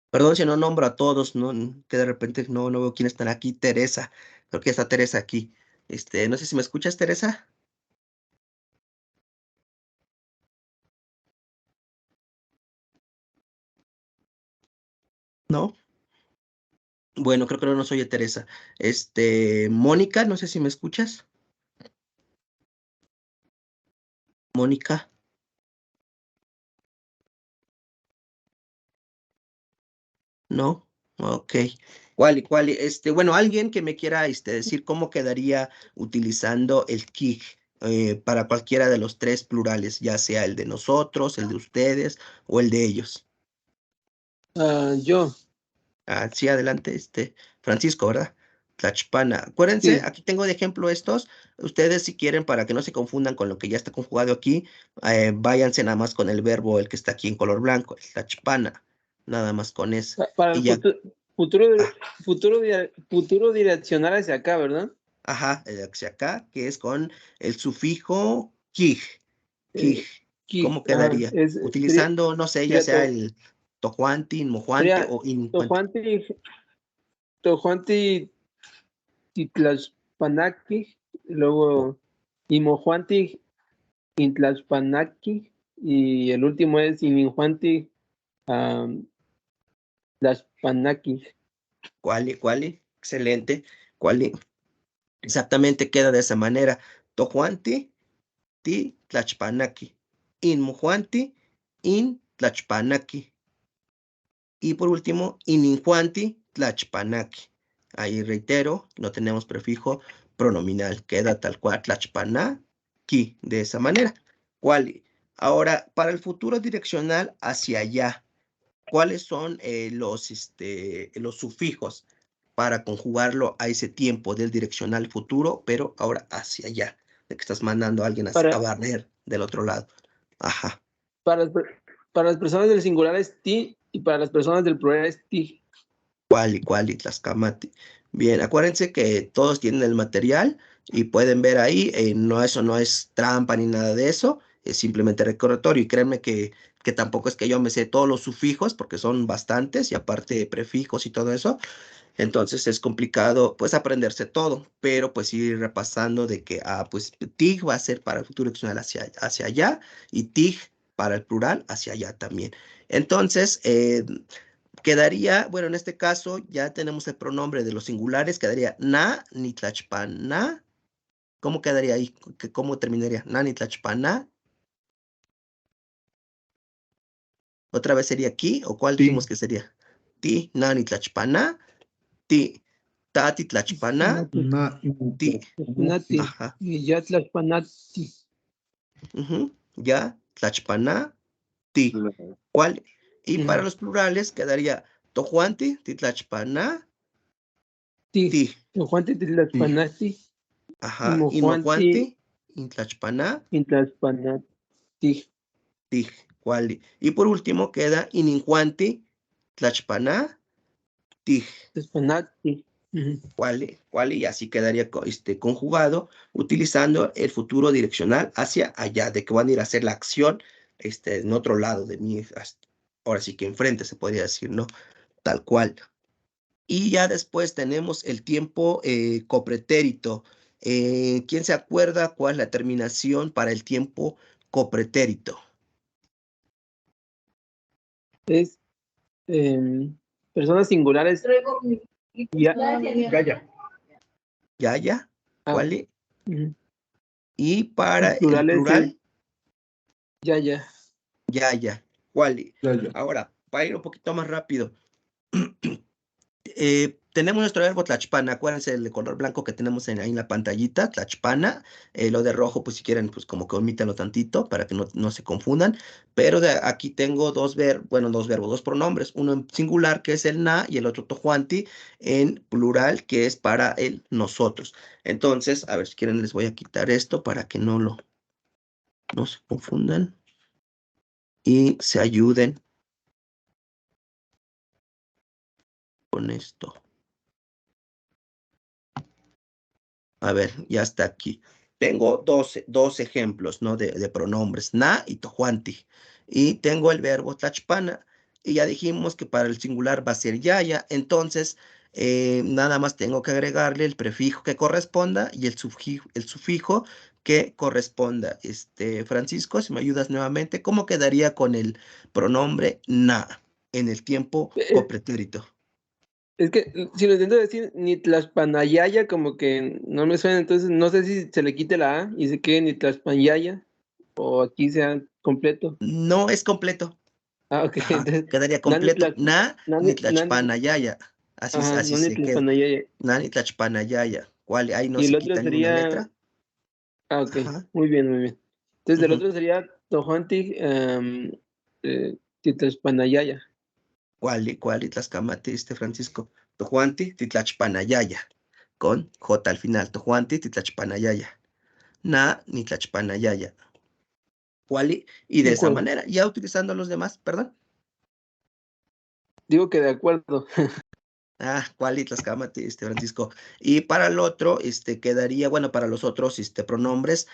S1: perdón si no nombro a todos, ¿no? Que de repente no veo quién está aquí. Teresa, creo que está Teresa aquí. No sé si me escuchas, Teresa. ¿No? Bueno, creo que no nos oye Teresa. Mónica, no sé si me escuchas. Mónica. ¿No? Ok. ¿Cuál? Bueno, alguien que me quiera decir cómo quedaría utilizando el KIG para cualquiera de los tres plurales, ya sea el de nosotros, el de ustedes o el de ellos.
S6: Yo,
S1: Sí, adelante, Francisco, ¿verdad? Tlachpana. Acuérdense,
S6: sí.
S1: aquí tengo de ejemplo estos. Ustedes, si quieren, para que no se confundan con lo que ya está conjugado aquí, váyanse nada más con el verbo, el que está aquí en color blanco, el tlachpana. Nada más con eso.
S6: Para
S1: Y
S6: el
S1: ya,
S6: futuro,
S1: ah,
S6: futuro direccional hacia acá, ¿verdad?
S1: ajá, el hacia acá, que es con el sufijo kij. Kij.
S6: Eh,
S1: ¿Cómo quedaría?
S6: sería,
S1: Utilizando, no sé, ya
S6: sería,
S1: sea el tojuanti, mojuante
S6: sería
S1: o injuante.
S6: Tojuanti Titlaxpanaki, luego Imojuanti Intlaxpanaki, y el último es Ininjuanti Tlaxpanaki.
S1: ¿Cuál? Excelente. ¿Cuál? Exactamente queda de esa manera. Tojuanti, ti, tlachpanaki. Inmujuanti, in, tlachpanaki. Y por último, ininjuanti, tlachpanaki. Ahí reitero, no tenemos prefijo pronominal. Queda tal cual, tlachpanaki, de esa manera. ¿Cuál? Ahora, para el futuro direccional hacia allá, ¿cuáles son los sufijos para conjugarlo a ese tiempo del direccional futuro, pero ahora hacia allá, de que estás mandando a alguien a
S6: Para,
S1: barrer del otro lado? Ajá.
S6: para, las, para las personas del singular es ti y para las personas del plural es ti.
S1: ¿Cuál y Tlaxcamati? Bien, acuérdense que todos tienen el material y pueden ver ahí, eso no es trampa ni nada de eso, es simplemente recordatorio y créanme que tampoco es que yo me sé todos los sufijos porque son bastantes y aparte prefijos y todo eso. Entonces es complicado pues aprenderse todo, pero pues ir repasando de que pues TIG va a ser para el futuro direccional hacia allá y TIG para el plural hacia allá también. Entonces quedaría, bueno, en este caso ya tenemos el pronombre de los singulares, quedaría na ni tlachpana. ¿Cómo quedaría ahí? ¿Cómo terminaría? Na ni tlachpana. ¿Otra vez sería aquí o cuál dijimos
S4: Sí.
S1: que sería? Ti, na ni tlachpana, ti, tati tlachpana,
S4: Na,
S1: ti.
S6: Tlaxpanati
S1: Ajá.
S6: y ya Tlaxpanati.
S1: Ya, tlachpaná, ti. ¿Cuál? Y para los plurales quedaría tojuanti, titlachpaná,
S6: Ti.
S1: ti.
S6: Mojuanti
S4: sí.
S6: Tlaxpanati y
S1: Ajá.
S6: Mojuanti
S1: Inmojuanti, intlachpaná,
S6: Intlaxpanati.
S1: tij, cuali. Y por último queda ininjuanti, tlachpaná, tij,
S6: Tlachpanaki. Ujú.
S1: cuali, y así quedaría conjugado utilizando el futuro direccional hacia allá, de que van a ir a hacer la acción en otro lado de mí, ahora sí que enfrente se podría decir, ¿no? Tal cual. Y ya después tenemos el tiempo copretérito. ¿Quién se acuerda cuál es la terminación para el tiempo copretérito?
S6: Es personas singulares. Ya.
S7: Ya.
S1: Yaya,
S6: Ah,
S1: cuali.
S6: ujú.
S1: Y para el
S6: Plurales es
S1: plural,
S6: ya.
S1: yaya, cuali.
S4: Ya.
S1: Ahora, para ir un poquito más rápido. Tenemos nuestro verbo tlachpana, acuérdense del de color blanco que tenemos ahí en la pantallita, tlachpana, lo de rojo, pues si quieren, pues como que omítanlo tantito para que no se confundan, pero aquí tengo dos pronombres, uno en singular que es el na y el otro tojuanti en plural que es para el nosotros. Entonces, a ver si quieren les voy a quitar esto para que no se confundan y se ayuden con esto. A ver, ya está aquí. Tengo dos ejemplos, ¿no? De pronombres, na y tojuanti. Y tengo el verbo tlachpana. Y ya dijimos que para el singular va a ser yaya. Entonces, nada más tengo que agregarle el prefijo que corresponda y el sufijo que corresponda. Francisco, si me ayudas nuevamente, ¿cómo quedaría con el pronombre na en el tiempo copretérito?
S6: Es que si lo intento decir ni Tlachpanayaya, como que no me suena, entonces no sé si se le quite la A y se quede ni Tlachpanyaya o aquí sea completo.
S1: No es completo.
S6: Ah, ok,
S1: Ajá,
S6: entonces
S1: quedaría
S6: Nani
S1: completo. Na
S6: Nani,
S1: ni tlachpanayaya. Así
S6: Nani
S1: se queda.
S6: Tlachpanayaya.
S1: Na ni tlachpanayaya. ¿Cuál? Ahí no
S6: Y el
S1: se
S6: otro
S1: quita ninguna
S6: sería,
S1: letra.
S6: ok,
S1: Ajá.
S6: muy bien, muy bien. Entonces el
S1: Ujú.
S6: otro sería Tojuanti Titlachpanayaya.
S1: ¿Cuál? Y tlascamate, Francisco. Tojuanti, titlachpanayaya. Con J al final. Tojuanti, titlachpanayaya. Na ni tlachpanayaya. ¿Cuál? Y de
S6: De
S1: esa
S6: acuerdo.
S1: manera, ya utilizando los demás, perdón.
S6: Digo que de acuerdo.
S1: ¿Cuál y tlascamate, Francisco? Y para el otro, quedaría, bueno, para los otros, pronombres,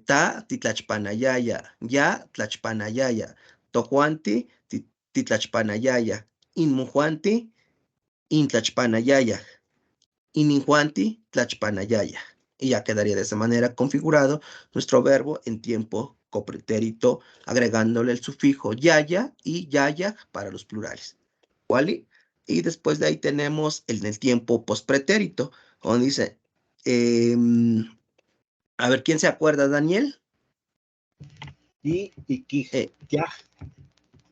S1: ta titlachpanayaya, ya tlachpanayaya, tojuanti titlachpanayaya, inmujuanti intlachpanayaya, ininjuanti tlachpanayaya. Y ya quedaría de esa manera configurado nuestro verbo en tiempo copretérito, agregándole el sufijo yaya y yaya para los plurales. ¿Vale? Y después de ahí tenemos el tiempo pospretérito, donde dice, a ver, ¿quién se acuerda, Daniel?
S3: Y kij.
S1: Eh,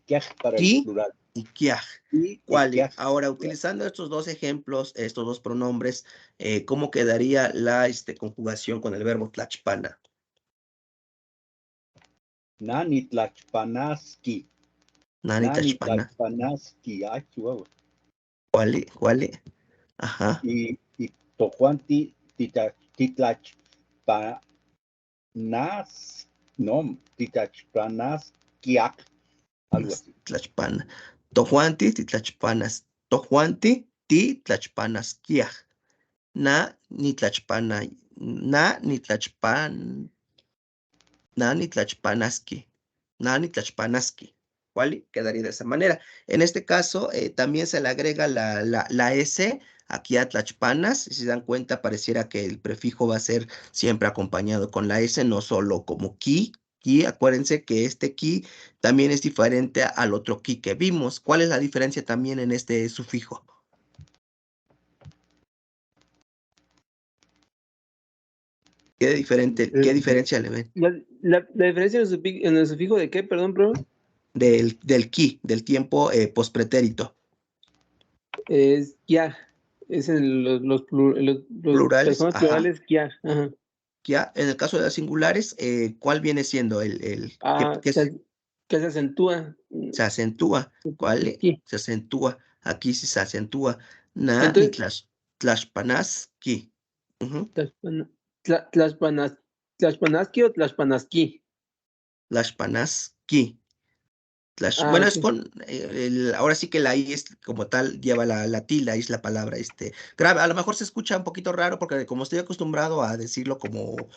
S3: Kiaj para el
S1: Ki
S3: plural.
S1: y kiaj.
S3: Y
S1: ¿Cuál?
S3: kiaj.
S1: Ahora, utilizando estos dos ejemplos, estos dos pronombres, ¿cómo quedaría la conjugación con el verbo tlachpana?
S3: Nani tlachpanaski.
S1: Nani
S3: Nani
S1: tlachpana.
S3: tlachpanaski. Ay, chihuahua.
S1: ¿Cuál? Ajá.
S3: Y tojuanti titlachpanas. No, titlachpanaskiak. Algo así.
S1: Tlachpana. Tojuanti titlachpanas. Tojuanti titlachpanas kiaj. Na ni tlachpana. Na ni tlachpan. Na ni tlachpanaski. Na ni tlachpanaski. ¿Cuál? Quedaría de esa manera. En este caso, también se le agrega la S aquí a tlachpanas. Si se dan cuenta, pareciera que el prefijo va a ser siempre acompañado con la S, no solo como ki. Ki, acuérdense que este ki también es diferente al otro ki que vimos. ¿Cuál es la diferencia también en este sufijo? ¿Qué diferencia le ven?
S6: La diferencia en el sufijo de qué, perdón, profe,
S1: Del ki, del tiempo pospretérito.
S6: es ya. Es en los
S1: Plurales,
S6: personas
S1: ajá.
S6: plurales ya. Ajá.
S1: Ya, en el caso de las singulares, ¿cuál viene siendo
S6: Que se acentúa.
S1: se acentúa? ¿Cuál
S6: Aquí.
S1: se acentúa? Aquí sí se acentúa. Na ni
S6: Entonces,
S1: tlashpanaski. Ujú.
S6: Tlaxpanaski o Tlaxpanaski.
S1: Tlachpanaski.
S6: Ah,
S1: Bueno, es
S6: ok.
S1: con, ahora sí que la I es como tal, lleva la tilde, ahí es la palabra grave. A lo mejor se escucha un poquito raro porque como estoy acostumbrado a decirlo como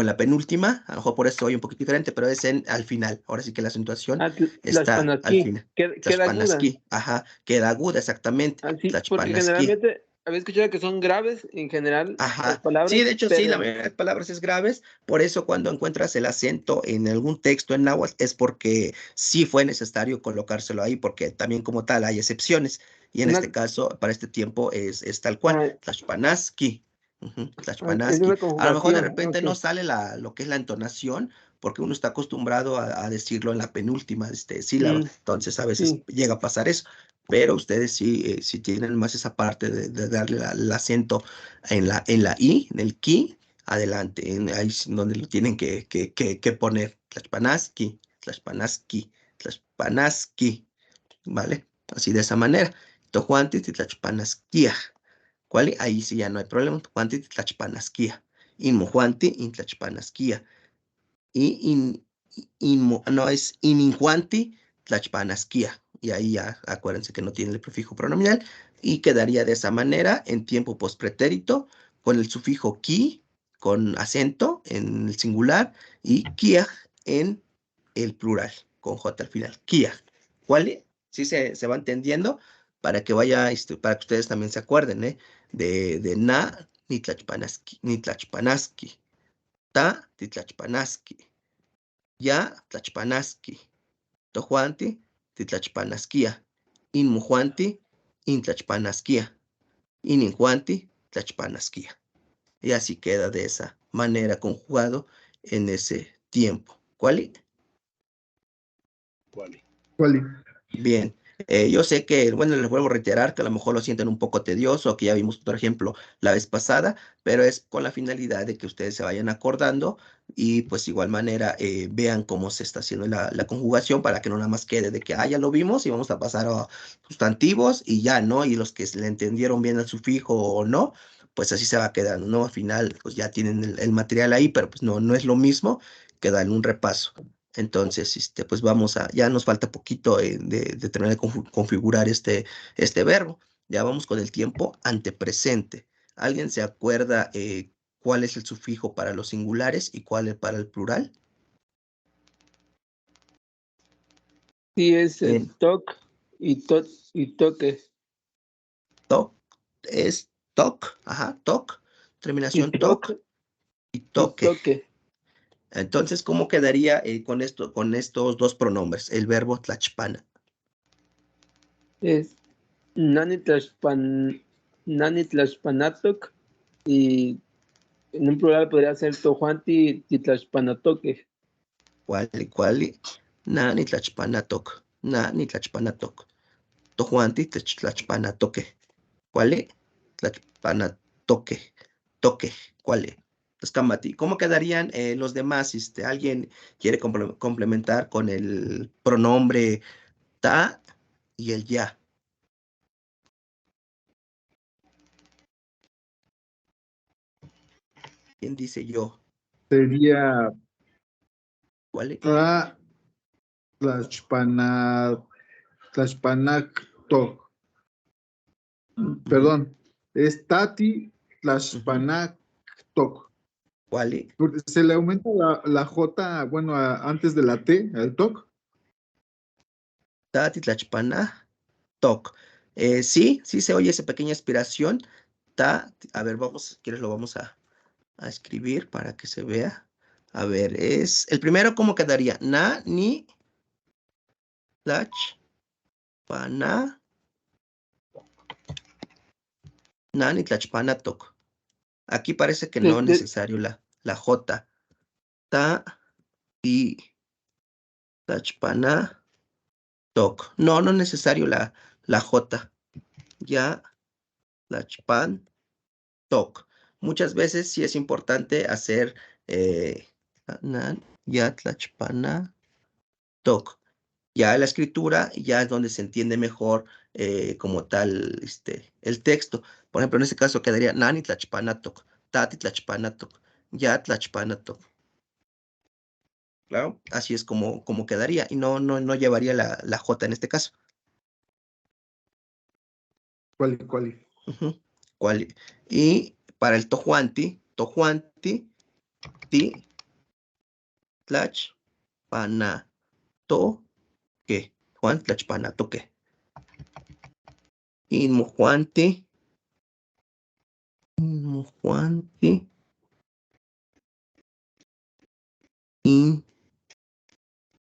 S1: en la penúltima, a lo mejor por eso oye un poquito diferente, pero es al final. Ahora sí que la acentuación
S6: Ah,
S1: está al
S6: Tlachpanaski.
S1: final.
S6: Queda aguda.
S1: Tlachpanaski, ajá, queda aguda, exactamente.
S6: Ah, sí, porque
S1: Tlachpanaski.
S6: generalmente había escuchado que son graves en general las
S1: Ajá. Sí,
S6: palabras,
S1: de hecho, sí, la
S6: pero
S1: mayoría de palabras es graves. Por eso, cuando encuentras el acento en algún texto en náhuatl, es porque sí fue necesario colocárselo ahí, porque también, como tal, hay excepciones. Y en este
S6: una,
S1: caso, para este tiempo, es tal cual.
S6: ah,
S1: Tlachpanaski. Ujú,
S6: es
S1: Tlachpanaski.
S6: una
S1: A lo mejor de
S6: conjugación.
S1: repente
S6: Ok.
S1: no sale lo que es la entonación, porque uno está acostumbrado a decirlo en la penúltima sílaba.
S6: Mm,
S1: Entonces, a veces
S6: sí.
S1: llega a pasar eso. Pero ustedes sí tienen más esa parte de darle el acento en la I, en el ki, adelante, ahí es donde lo tienen que poner. Tlachpanaski, Tlachpanaski, Tlachpanaski, ¿vale? Así de esa manera. Tojuanti, Tlachpanaskia. ¿Cuál? Ahí sí ya no hay problema. Tojuanti, Tlachpanaskia. Inmojuanti, Intlachpanaskia. No, es ininjuanti, Tlachpanaskia. Y ahí ya acuérdense que no tiene el prefijo pronominal y quedaría de esa manera en tiempo pospretérito con el sufijo ki, con acento en el singular y kiaj en el plural, con j al final. Kiaj. ¿Cuál? ¿Sí se va entendiendo? Para que vaya, para que ustedes también se acuerden, ¿eh? De na, ni tlachpanaski, ta, titlachpanaski, ya, tlachpanaski, tojuanti, titlachpanaskia, inmujuanti, intlachpanaskia, ininjuanti, tlachpanaskia. Y así queda de esa manera conjugado en ese tiempo. ¿Cuál?
S4: ¿Cuál?
S1: Bien, yo sé que, bueno, les vuelvo a reiterar que a lo mejor lo sienten un poco tedioso, que ya vimos otro ejemplo la vez pasada, pero es con la finalidad de que ustedes se vayan acordando y pues igual manera vean cómo se está haciendo la conjugación para que no nada más quede de que, ya lo vimos y vamos a pasar a sustantivos y ya, ¿no? Y los que se le entendieron bien el sufijo o no, pues así se va quedando, ¿no? Al final, pues ya tienen el material ahí, pero pues no es lo mismo que darle un repaso. Entonces, pues ya nos falta poquito de terminar de configurar este verbo. Ya vamos con el tiempo antepresente. ¿Alguien se acuerda cuál es el sufijo para los singulares y cuál es para el plural?
S6: Sí, es
S1: Bien,
S6: toc y toque.
S1: toc es toc, ajá, toc, terminación
S6: Y toc
S1: toc y
S6: y
S1: toque.
S6: toque.
S1: Entonces, ¿cómo quedaría con estos dos pronombres? El verbo tlachpana.
S6: Es nani tlachpanatok y en un plural podría ser tojuanti titlachpanatoque.
S1: ¿Cuál? Na ni tlachpanatok. Na ni tlachpanatok. Tojuanti tlachpanatoque. ¿Cuál? Tlachpanatoque. Toque. ¿Cuál? Escamati. ¿Cómo quedarían los demás? ¿Alguien quiere complementar con el pronombre ta y el ya? ¿Quién dice yo?
S4: Sería
S1: ¿Cuál?
S4: Tlachpanacto. Perdón, es Tati Tlachpanactoc.
S1: ¿Cuál?
S4: Porque se le aumenta la J, bueno, antes de la T, el TOC.
S1: Ta titlachpana toc. Sí se oye esa pequeña aspiración. A ver, ¿quieres lo vamos a escribir para que se vea? A ver, el primero, ¿cómo quedaría? Na, ni, tlach, pana, na, ni, tlachpana, toc. Aquí parece que no es necesario la J. Ta, ti, tlachpana, toc. No es necesario la J. Ya, tlachpan, toc. Muchas veces sí es importante hacer na, ya, tlachpana, toc. Ya la escritura ya es donde se entiende mejor como tal el texto. Por ejemplo, en este caso quedaría nani tlachpanatok, tati tlachpanatok, ya tlachpanatok. Claro, así es como quedaría y no llevaría la J en este caso.
S4: Cuali.
S1: Ujú. Cuali. Y para el tojuanti, ti, tlachpanatoque. Juan tlachpanatoque. Inmojuanti, in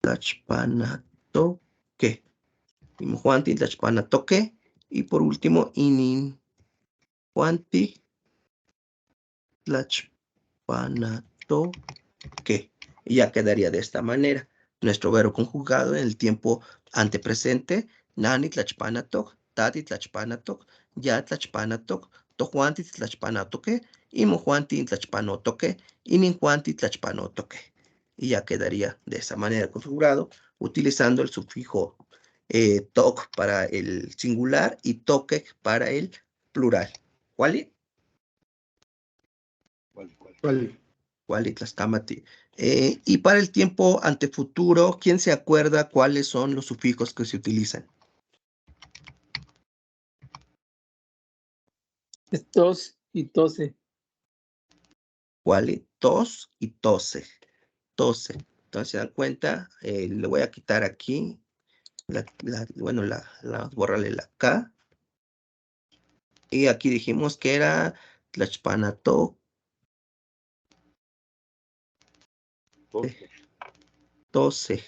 S1: tlachpanatoque. Inmojuanti, tlachpanatoque. Y por último, ininjuanti, tlachpanatoque. Y ya quedaría de esta manera. Nuestro verbo conjugado en el tiempo antepresente, nani tlachpanatok, tati tlachpanatok, ya tlachpanatok, tojuanti tlachpanatoque, y mojuanti tlachpanotoque, y ninjuanti tlachpanotoque. Y ya quedaría de esa manera configurado, utilizando el sufijo toc para el singular y toque para el plural. ¿Cuál?
S4: Cuali.
S1: Cuali tlascamati. Y para el tiempo antefuturo, ¿quién se acuerda cuáles son los sufijos que se utilizan?
S6: Es tos y tose.
S1: Cuali, tos y tose. Tose. Entonces, ¿se dan cuenta? Le voy a quitar aquí, borrarle la K. Y aquí dijimos que era tlachpanato, tose.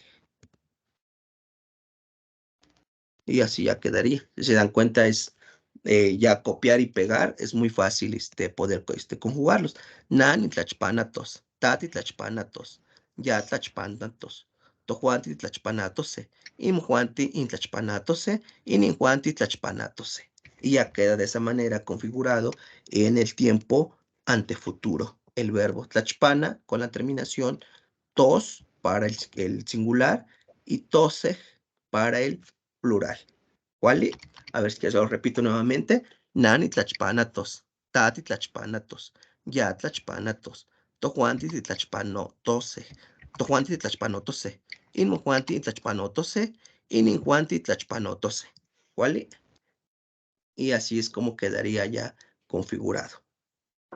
S1: Y así ya quedaría. Si se dan cuenta, es ya copiar y pegar, es muy fácil poder conjugarlos. Nani tlachpanatos, tati tlachpanatos, ya tlachpanatos, tojuanti tlachpanatose, imjuanti intlachpanatose, ininjuanti tlachpanatose. Y ya queda de esa manera configurado en el tiempo antefuturo. El verbo tlachpana con la terminación tos para el singular y tose para el plural. ¿Cuál? A ver si lo repito nuevamente. Nani tlachpanatos, tati tlachpanatos, ya tlachpanatos, tojuanti tlachpanotose, tojuanti tlachpanotose, inmojuanti tlachpanotose, ininjuanti tlachpanotose. ¿Cuál? Y así es como quedaría ya configurado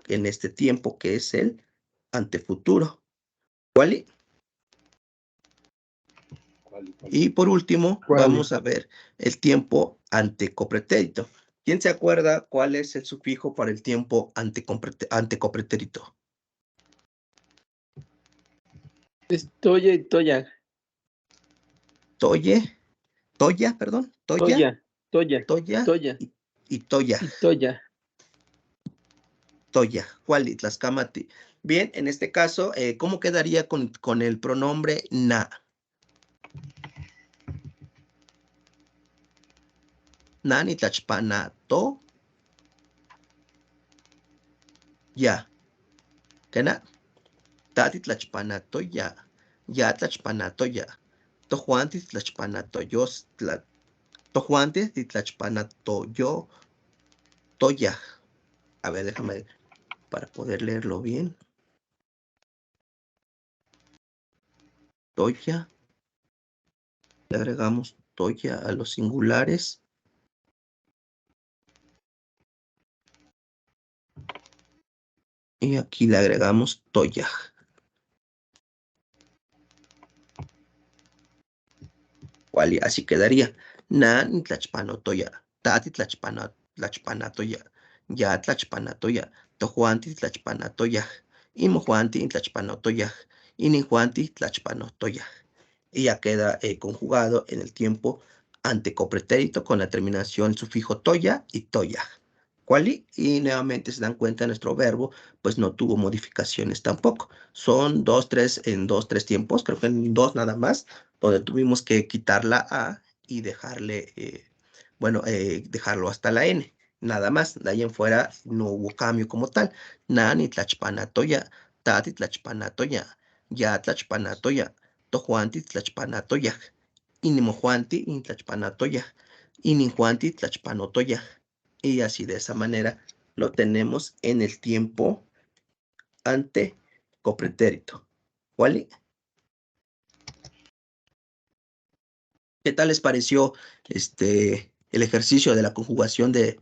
S1: en este tiempo que es el antefuturo. ¿Cuál? Y por último, vamos a ver el tiempo antecopretérito. ¿Quién se acuerda cuál es el sufijo para el tiempo antecopretérito?
S6: Es toya y toya.
S1: Toya,
S6: Toya,
S1: y toya.
S6: y toya.
S1: Toya, Juali, Tlascamati. Bien, en este caso, ¿cómo quedaría con el pronombre na? Nani tlachpanato. Ya. ¿Qué? Tati tlachpanato ya. Ya tlachpanato ya. Tojuanti tlachpanato yo. Tojuanti tlachpanato yo. Toya. A ver, déjame para poder leerlo bien. Toya. Le agregamos toya a los singulares. Y aquí le agregamos toya. Así quedaría. Nan tlachpanotoya. Tati tlachpanatoya. Ya tlachpanatoya. Tojuanti tlachpanatoya. Imojuanti tlachpanatoya. Inijuanti tlachpanatoya. Y ya queda conjugado en el tiempo antecopretérito con la terminación sufijo toya y toya. ¿Cuál? Y nuevamente se dan cuenta, nuestro verbo pues no tuvo modificaciones tampoco. Son en dos, tres tiempos, creo que en dos nada más, donde tuvimos que quitar la A y dejarle, dejarlo hasta la N. Nada más, de ahí en fuera no hubo cambio como tal. Nani tlachpanatoya, tati tlachpanatoya, ya tlachpanatoya, tojuanti tlachpanatoya, inimojuanti intlachpanatoya, ininjuanti tlachpanotoya. Y así de esa manera lo tenemos en el tiempo antecopretérito. ¿Cuál? ¿Qué tal les pareció el ejercicio de la conjugación de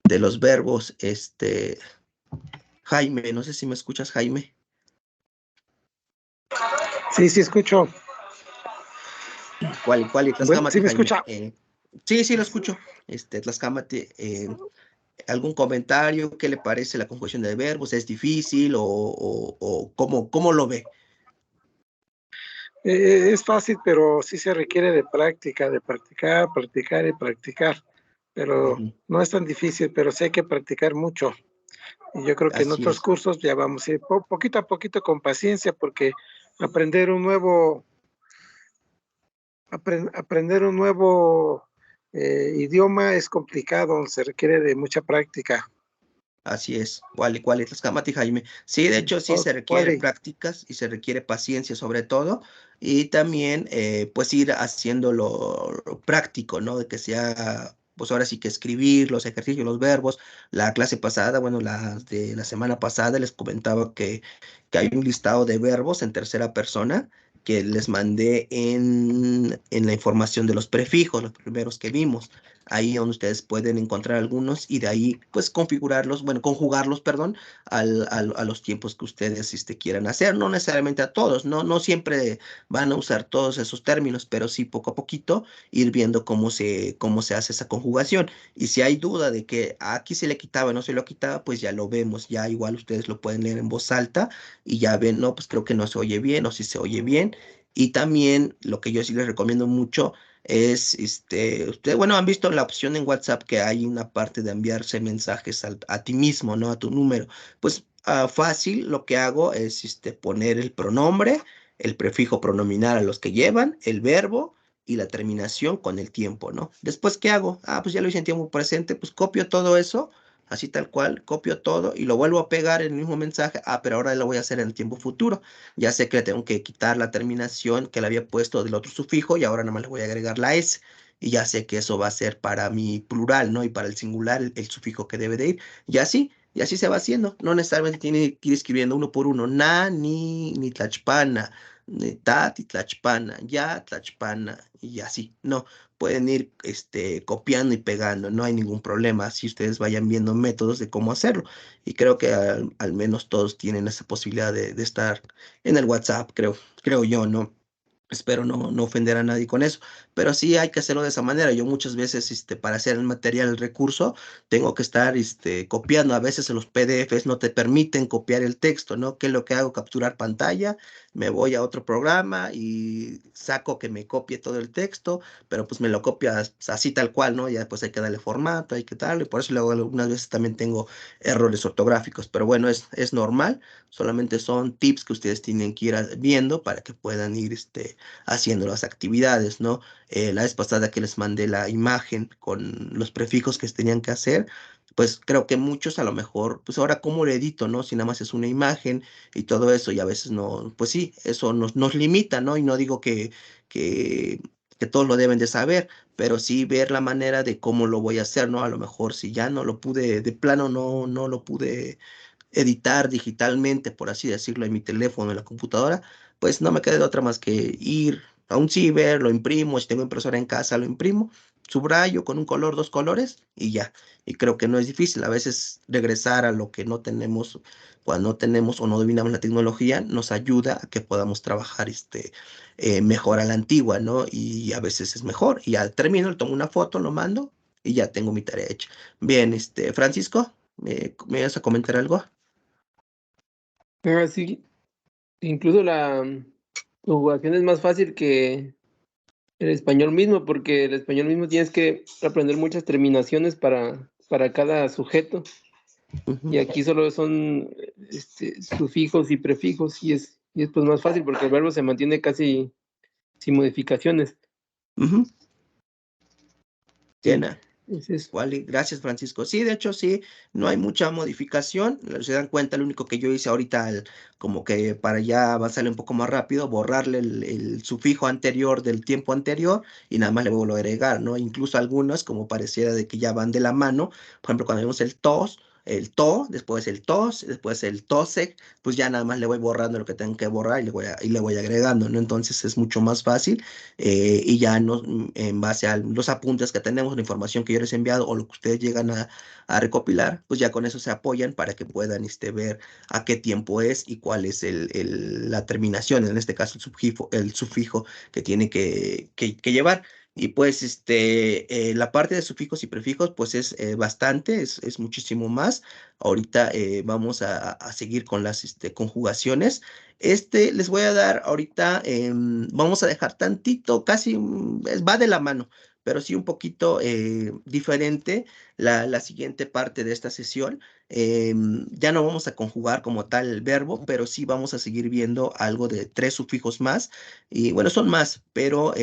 S1: los verbos? Jaime, no sé si me escuchas, Jaime.
S9: Sí, sí, escucho.
S1: ¿Cuál?
S9: Bueno,
S1: Tlascámate,
S9: sí me
S1: Jaime.
S9: escucha.
S1: Sí, lo escucho. Tlascámate, ¿algún comentario? ¿Qué le parece la conjugación de verbos? ¿Es difícil o cómo lo ve?
S9: Es fácil, pero sí se requiere de práctica, de practicar, practicar y practicar. Pero
S1: Ujú.
S9: no es tan difícil, pero sí hay que practicar mucho. Y yo creo que en
S1: Así
S9: otros
S1: es.
S9: cursos ya vamos a ir poquito a poquito con paciencia, porque aprender un nuevo, aprender un nuevo idioma es complicado, se requiere de mucha práctica.
S1: Así es. ¿Cuál es Tlascámate, Jaime? Sí, de hecho, sí se requiere
S9: ¿Cuál?
S1: prácticas y se requiere paciencia sobre todo. Y también, pues, ir haciéndolo práctico, ¿no? De que sea, pues ahora sí que escribir los ejercicios, los verbos. La clase pasada, bueno, la de la semana pasada les comentaba que hay un listado de verbos en tercera persona que les mandé en la información de los prefijos, los primeros que vimos. Ahí donde ustedes pueden encontrar algunos y de ahí pues configurarlos, bueno, conjugarlos, perdón, a los tiempos que ustedes quieran hacer, no necesariamente a todos, no siempre van a usar todos esos términos, pero sí poco a poquito ir viendo cómo se hace esa conjugación. Y si hay duda de que aquí se le quitaba, no se lo quitaba, pues ya lo vemos, ya igual ustedes lo pueden leer en voz alta y ya ven, no, pues creo que no se oye bien o si se oye bien. Y también lo que yo sí les recomiendo mucho es, ustedes, bueno, han visto la opción en WhatsApp que hay una parte de enviarse mensajes a ti mismo, ¿no? A tu número. Pues fácil, lo que hago es, poner el pronombre, el prefijo pronominal a los que llevan, el verbo y la terminación con el tiempo, ¿no? Después, ¿qué hago? Pues ya lo hice en tiempo presente, pues copio todo eso, así tal cual, copio todo y lo vuelvo a pegar en el mismo mensaje. Pero ahora lo voy a hacer en el tiempo futuro. Ya sé que le tengo que quitar la terminación que le había puesto del otro sufijo y ahora nada más le voy a agregar la S. Y ya sé que eso va a ser para mi plural, ¿no? Y para el singular el sufijo que debe de ir. Y así se va haciendo. No necesariamente tiene que ir escribiendo uno por uno. Na, ni tlachpana, ni tati tlachpana, ya tlachpana, y así. No, pueden ir copiando y pegando. No hay ningún problema. Si ustedes vayan viendo métodos de cómo hacerlo. Y creo que al menos todos tienen esa posibilidad de estar en el WhatsApp, creo yo, ¿no? Espero no ofender a nadie con eso, pero sí hay que hacerlo de esa manera. Yo muchas veces, para hacer el material, el recurso, tengo que estar, copiando. A veces en los PDFs no te permiten copiar el texto, ¿no? ¿Qué es lo que hago? Capturar pantalla, me voy a otro programa y saco que me copie todo el texto, pero pues me lo copia así tal cual, ¿no? Ya después hay que darle formato, hay que darle, y por eso luego algunas veces también tengo errores ortográficos, pero bueno, es normal. Solamente son tips que ustedes tienen que ir viendo para que puedan ir haciendo las actividades, ¿no? La vez pasada que les mandé la imagen con los prefijos que tenían que hacer, pues creo que muchos a lo mejor, pues ahora cómo lo edito, ¿no? Si nada más es una imagen y todo eso, y a veces no, pues sí, eso nos limita, ¿no? Y no digo que, que todos lo deben de saber, pero sí ver la manera de cómo lo voy a hacer, ¿no? A lo mejor si ya no lo pude, de plano no lo pude editar digitalmente, por así decirlo, en mi teléfono, en la computadora, pues no me queda de otra más que ir a un ciber, lo imprimo, si tengo impresora en casa, lo imprimo, subrayo con un color, dos colores y ya. Y creo que no es difícil. A veces regresar a lo que no tenemos, cuando no tenemos o no dominamos la tecnología, nos ayuda a que podamos trabajar mejor a la antigua, ¿no? Y a veces es mejor. Y ya termino, le tomo una foto, lo mando y ya tengo mi tarea hecha. Bien, Francisco, ¿me vas a comentar algo?
S6: Sí, incluso la conjugación es más fácil que el español mismo, porque el español mismo tienes que aprender muchas terminaciones para cada sujeto, y aquí solo son sufijos y prefijos, y es pues más fácil porque el verbo se mantiene casi sin modificaciones.
S1: Ujú.
S6: Sí,
S1: Bien,
S6: es eso.
S1: Wally, gracias Francisco. Sí, de hecho sí, no hay mucha modificación. Se dan cuenta, lo único que yo hice ahorita, como que para ya avanzarle un poco más rápido, borrarle el sufijo anterior del tiempo anterior y nada más le vuelvo a agregar, ¿no? Incluso algunos, como pareciera de que ya van de la mano, por ejemplo, cuando vemos el tos, el to, después el tos, después el tosec, pues ya nada más le voy borrando lo que tengo que borrar y le voy agregando, ¿no? Entonces es mucho más fácil y ya no, en base a los apuntes que tenemos, la información que yo les he enviado o lo que ustedes llegan a recopilar, pues ya con eso se apoyan para que puedan ver a qué tiempo es y cuál es la terminación, en este caso el sufijo que tiene que llevar. Y pues la parte de sufijos y prefijos pues es bastante, es muchísimo más. Ahorita vamos a seguir con las conjugaciones. Les voy a dar ahorita, vamos a dejar tantito, casi va de la mano, pero sí un poquito diferente la siguiente parte de esta sesión. Ya no vamos a conjugar como tal el verbo, pero sí vamos a seguir viendo algo de 3 sufijos más. Y bueno, son más, pero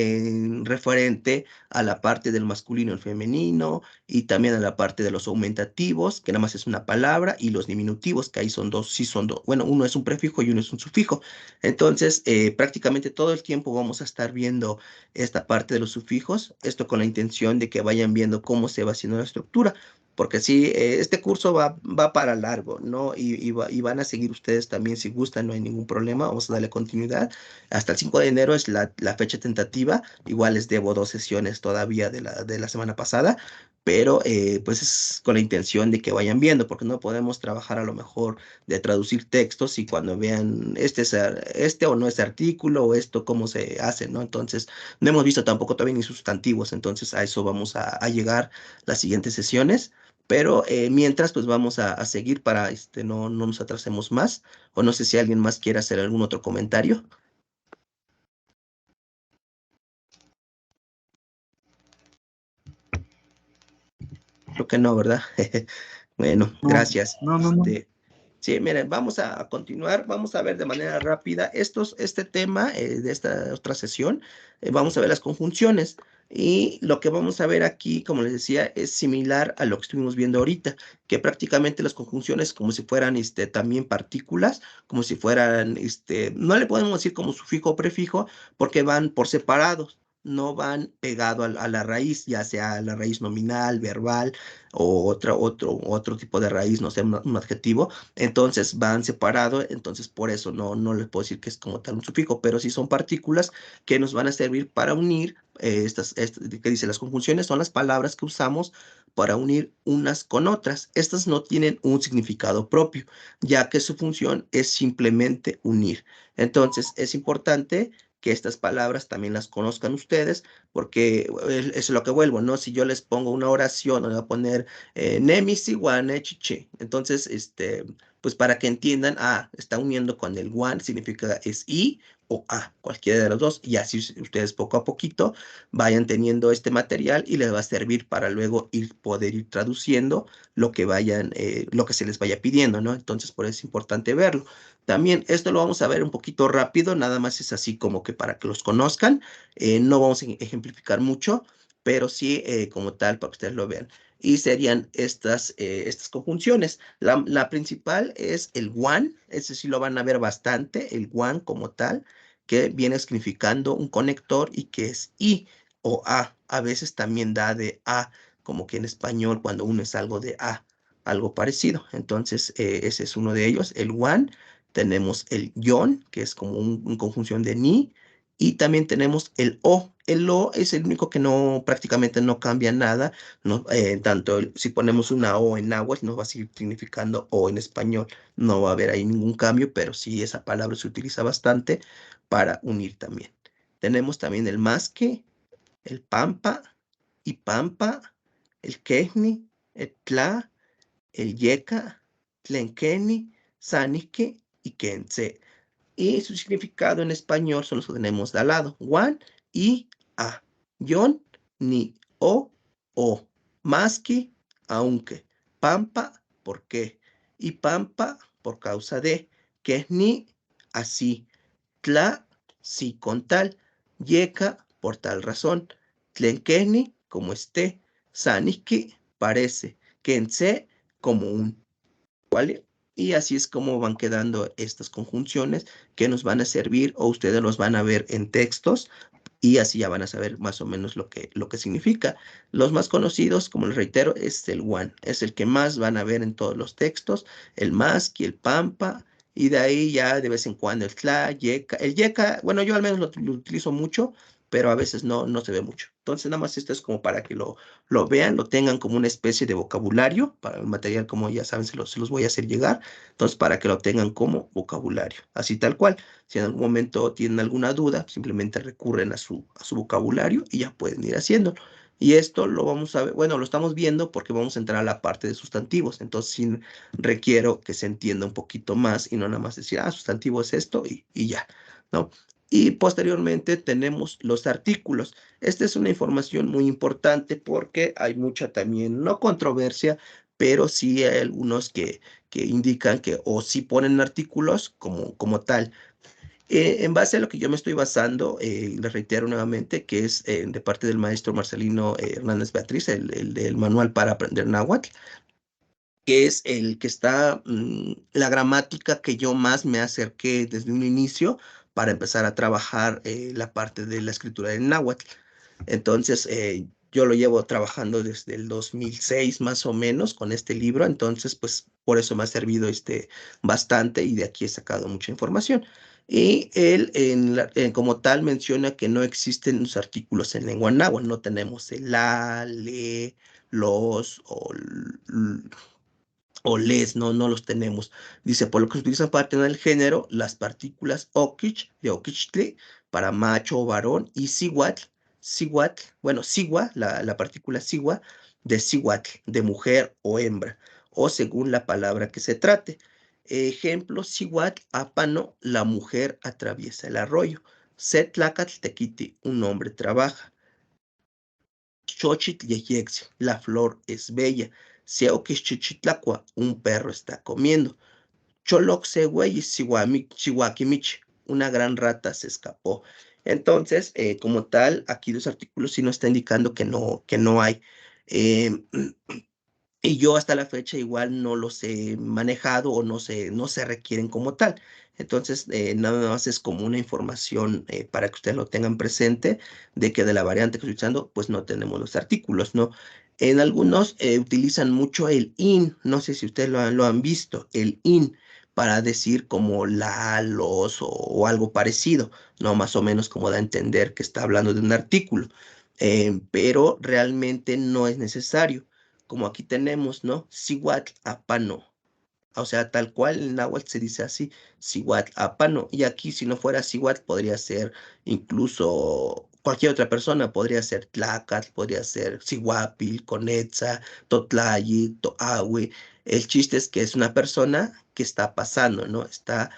S1: referente a la parte del masculino y el femenino, y también a la parte de los aumentativos, que nada más es una palabra, y los diminutivos, que ahí son dos, sí son dos. Bueno, uno es un prefijo y uno es un sufijo. Entonces, prácticamente todo el tiempo vamos a estar viendo esta parte de los sufijos, esto con la intención de que vayan viendo cómo se va haciendo la estructura. Porque sí, este curso va para largo, ¿no? Y van a seguir ustedes también si gustan, no hay ningún problema, vamos a darle continuidad. Hasta el 5 de enero es la fecha tentativa, igual les debo 2 sesiones todavía de la semana pasada, pero pues es con la intención de que vayan viendo, porque no podemos trabajar a lo mejor de traducir textos y cuando vean este o no este artículo o esto cómo se hace, ¿no? Entonces, no hemos visto tampoco todavía ni sustantivos, entonces a eso vamos a llegar las siguientes sesiones. Pero mientras, pues vamos a seguir para no nos atrasemos más. O no sé si alguien más quiere hacer algún otro comentario. Creo que no, ¿verdad? Bueno,
S4: No,
S1: gracias.
S4: no.
S1: Sí, miren, vamos a continuar, vamos a ver de manera rápida este tema de esta otra sesión. Vamos a ver las conjunciones y lo que vamos a ver aquí, como les decía, es similar a lo que estuvimos viendo ahorita, que prácticamente las conjunciones como si fueran también partículas, como si fueran, no le podemos decir como sufijo o prefijo porque van por separados. No van pegado a la raíz, ya sea la raíz nominal, verbal o otro tipo de raíz, no sé, un adjetivo. Entonces van separados, entonces por eso no les puedo decir que es como tal un sufijo, pero sí son partículas que nos van a servir para unir que dice las conjunciones son las palabras que usamos para unir unas con otras. Estas no tienen un significado propio, ya que su función es simplemente unir. Entonces es importante que estas palabras también las conozcan ustedes, porque es lo que vuelvo, ¿no? Si yo les pongo una oración, voy a poner Nemisi, Guane, Chiche. Entonces, pues para que entiendan, está uniendo con el one, significa es I o A, cualquiera de los dos, y así ustedes poco a poquito vayan teniendo este material y les va a servir para luego poder ir traduciendo lo que lo que se les vaya pidiendo, ¿no? Entonces, por eso es importante verlo. También esto lo vamos a ver un poquito rápido, nada más es así como que para que los conozcan, no vamos a ejemplificar mucho, pero sí como tal para que ustedes lo vean. Y serían estas conjunciones. La principal es el one, ese sí lo van a ver bastante, el one como tal, que viene significando un conector y que es I o A. A veces también da de A, como que en español cuando uno es algo de A, algo parecido. Entonces, ese es uno de ellos, el one. Tenemos el yon, que es como una conjunción de ni, y también tenemos el o. El o es el único que prácticamente no cambia nada. No, si ponemos una o en náhuatl, nos va a seguir significando o en español. No va a haber ahí ningún cambio, pero sí esa palabra se utiliza bastante para unir también. Tenemos también el más que, el pampa y pampa, el quejni, el tla, el yeca, tlenkeni, sanique y quense. Y su significado en español son los que tenemos de al lado. One y a. Yon, ni, o. Más que, aunque. Pampa, ¿por qué? Y pampa, por causa de. Que es ni, así. Tla, sí, con tal. Yeca, por tal razón. Tlenkeni, como esté. Saniki, parece. Kense, como un. ¿Vale? Y así es como van quedando estas conjunciones que nos van a servir o ustedes los van a ver en textos y así ya van a saber más o menos lo que significa. Los más conocidos, como les reitero, es el one, es el que más van a ver en todos los textos, el masqui, el pampa, y de ahí ya de vez en cuando el tla, yeca. El yeca, bueno, yo al menos lo utilizo mucho, pero a veces no se ve mucho. Entonces, nada más esto es como para que lo vean, lo tengan como una especie de vocabulario, para el material, como ya saben, se los voy a hacer llegar, entonces para que lo tengan como vocabulario, así tal cual. Si en algún momento tienen alguna duda, simplemente recurren a su vocabulario y ya pueden ir haciéndolo. Y esto lo vamos a ver, bueno, lo estamos viendo porque vamos a entrar a la parte de sustantivos, entonces sí requiero que se entienda un poquito más y no nada más decir, sustantivo es esto y ya, ¿no? Y posteriormente tenemos los artículos. Esta es una información muy importante porque hay mucha también, no controversia, pero sí hay algunos que indican que o sí ponen artículos como tal. En base a lo que yo me estoy basando, les reitero nuevamente que es de parte del maestro Marcelino Hernández Beatriz, el del manual para aprender náhuatl, que es el que está la gramática que yo más me acerqué desde un inicio para empezar a trabajar la parte de la escritura del náhuatl. Entonces, yo lo llevo trabajando desde el 2006 más o menos con este libro, entonces pues por eso me ha servido bastante y de aquí he sacado mucha información. Y él como tal menciona que no existen los artículos en lengua náhuatl, no tenemos el la, le, los o les, no los tenemos. Dice, por lo que se utilizan para tener el género, las partículas okich, de okichtli, para macho o varón, y siwatl, bueno, sigua, la partícula sigua, de siwatl, de mujer o hembra, o según la palabra que se trate. Ejemplo, siwatl, apano, la mujer atraviesa el arroyo. Setlacatl tequiti, un hombre trabaja. Xochitl yeyexi, la flor es bella. Seoquixchichitlacua, un perro está comiendo. Choloxehuey chihuaquimich, una gran rata se escapó. Entonces, como tal, aquí los artículos sí nos está indicando que no hay. Y yo hasta la fecha igual no los he manejado o no se requieren como tal. Entonces, nada más es como una información para que ustedes lo tengan presente de que de la variante que estoy usando, pues no tenemos los artículos, ¿no? En algunos utilizan mucho el in, no sé si ustedes lo han visto, el in, para decir como la, los o algo parecido, ¿no? Más o menos como da a entender que está hablando de un artículo, pero realmente no es necesario como aquí tenemos, ¿no? Sihuatl apano. O sea, tal cual en náhuatl se dice así, Sihuatl apano. Y aquí, si no fuera Sihuatl, podría ser incluso cualquier otra persona. Podría ser Tlacatl, podría ser Sihuapil, Conetza, Totlayi, Toahui. El chiste es que es una persona que está pasando, ¿no? Está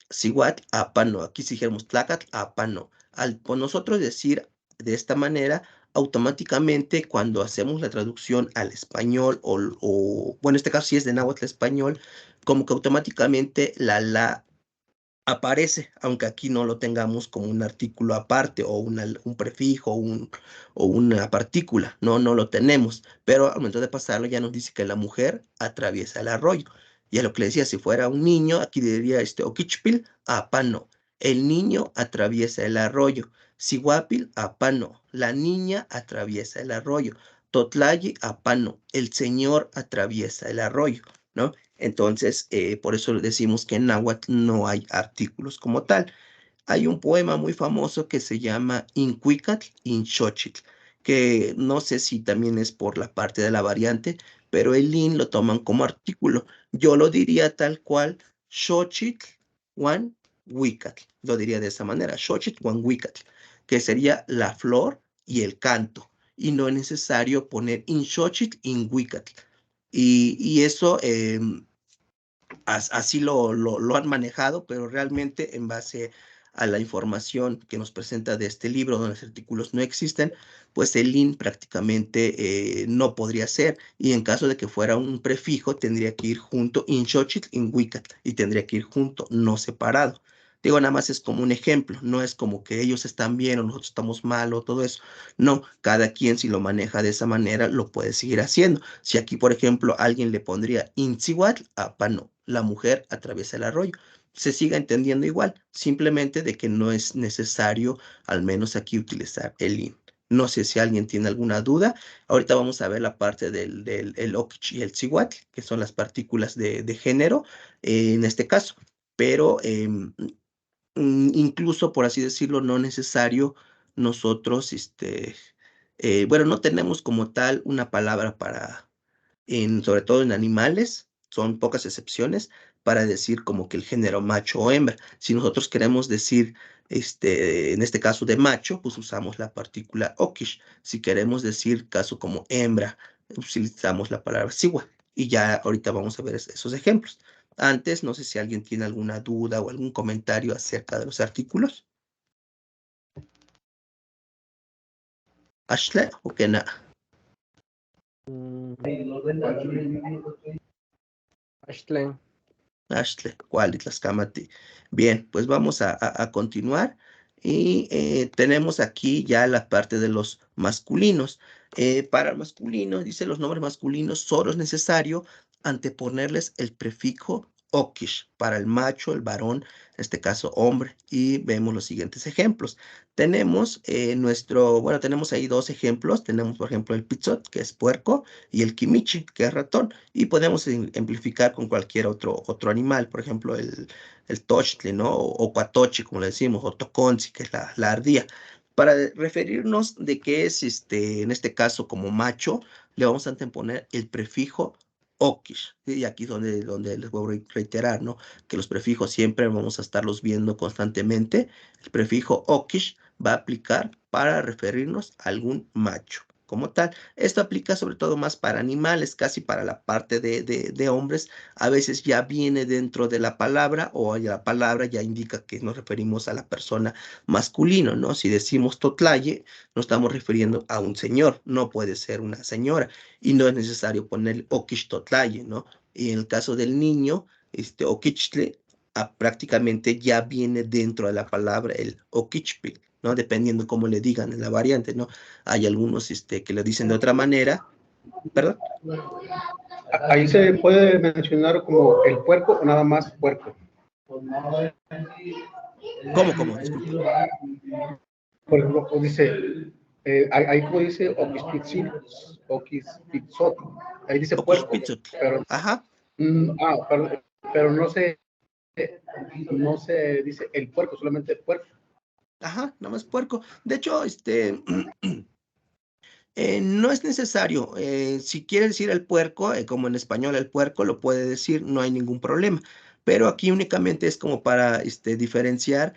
S1: Sihuatl apano. Aquí si dijéramos Tlacatl apano. Al por nosotros decir de esta manera, automáticamente cuando hacemos la traducción al español bueno, en este caso si es de náhuatl a español, como que automáticamente la aparece, aunque aquí no lo tengamos como un artículo aparte o un prefijo o una partícula, no lo tenemos, pero al momento de pasarlo ya nos dice que la mujer atraviesa el arroyo. Y a lo que le decía, si fuera un niño, aquí diría oquichpil, apano, el niño atraviesa el arroyo. Sihuapil, apano, la niña atraviesa el arroyo. Totlayi, apano, el señor atraviesa el arroyo, ¿no? Entonces, por eso decimos que en náhuatl no hay artículos como tal. Hay un poema muy famoso que se llama Incuicatl, Inxochitl, que no sé si también es por la parte de la variante, pero el in lo toman como artículo. Yo lo diría tal cual, Xochitl, Juan, Huicatl. Lo diría de esa manera, Xochitl, Juan, Huicatl, que sería la flor y el canto. Y no es necesario poner Inxochitl, Inhuicatl. Y eso así lo han manejado, pero realmente en base a la información que nos presenta de este libro, donde los artículos no existen, pues el in prácticamente no podría ser. Y en caso de que fuera un prefijo, tendría que ir junto in Xochitl, in Huicatl, y tendría que ir junto, no separado. Digo, nada más es como un ejemplo, no es como que ellos están bien o nosotros estamos mal o todo eso. No, cada quien si lo maneja de esa manera lo puede seguir haciendo. Si aquí, por ejemplo, alguien le pondría Intzihuatl, apano, la mujer atraviesa el arroyo. se siga entendiendo igual, simplemente de que no es necesario, al menos aquí, utilizar el in. No sé si alguien tiene alguna duda. Ahorita vamos a ver la parte del el okich y el tsihuatl, que son las partículas de género, en este caso. Pero incluso, por así decirlo, no necesario nosotros, bueno, no tenemos como tal una palabra para, sobre todo en animales, son pocas excepciones, para decir como que el género macho o hembra. Si nosotros queremos decir, en este caso de macho, pues usamos la partícula okish. Si queremos decir caso como hembra, utilizamos la palabra siwa. Y ya ahorita vamos a ver esos ejemplos. Antes, no sé si alguien tiene alguna duda o algún comentario acerca de los artículos. Ashley, o qué nada. Ashley, ¿cuál Tlaxcamati? Bien, pues vamos a continuar y tenemos aquí ya la parte de los masculinos. Para el masculino, dice los nombres masculinos, solo es necesario anteponerles el prefijo okish para el macho, el varón, en este caso hombre, y vemos los siguientes ejemplos. Tenemos bueno, tenemos ahí dos ejemplos. Tenemos, por ejemplo, el pizzot, que es puerco, y el kimichi, que es ratón, y podemos ejemplificar con cualquier otro animal, por ejemplo, el tochtli, ¿no? O cuatochi, como le decimos, o toconzi, que es la ardilla. Para referirnos de qué es, en este caso, como macho, le vamos a anteponer el prefijo okish, ¿sí? Y aquí es donde les voy a reiterar, ¿no? Que los prefijos siempre vamos a estarlos viendo constantemente. El prefijo okish va a aplicar para referirnos a algún macho como tal. Esto aplica sobre todo más para animales, casi para la parte de hombres. A veces ya viene dentro de la palabra, o la palabra ya indica que nos referimos a la persona masculino, ¿no? Si decimos totlaye, nos estamos refiriendo a un señor, no puede ser una señora, y no es necesario poner okish totlaye, ¿no? Y en el caso del niño, okichle, prácticamente ya viene dentro de la palabra el okichpil, ¿no? Dependiendo cómo le digan en la variante, ¿no? Hay algunos que lo dicen de otra manera. ¿Perdón?
S7: Ahí se puede mencionar como el puerco o nada más puerco.
S1: ¿Cómo? Disculpa.
S7: Por ejemplo, dice, ahí como dice oquispitzot, ahí dice puerco, pero,
S1: ajá.
S7: Pero no se dice el puerco, solamente puerco.
S1: Ajá, nada más puerco. De hecho, no es necesario. Si quiere decir el puerco, como en español el puerco, lo puede decir, no hay ningún problema. Pero aquí únicamente es como para diferenciar.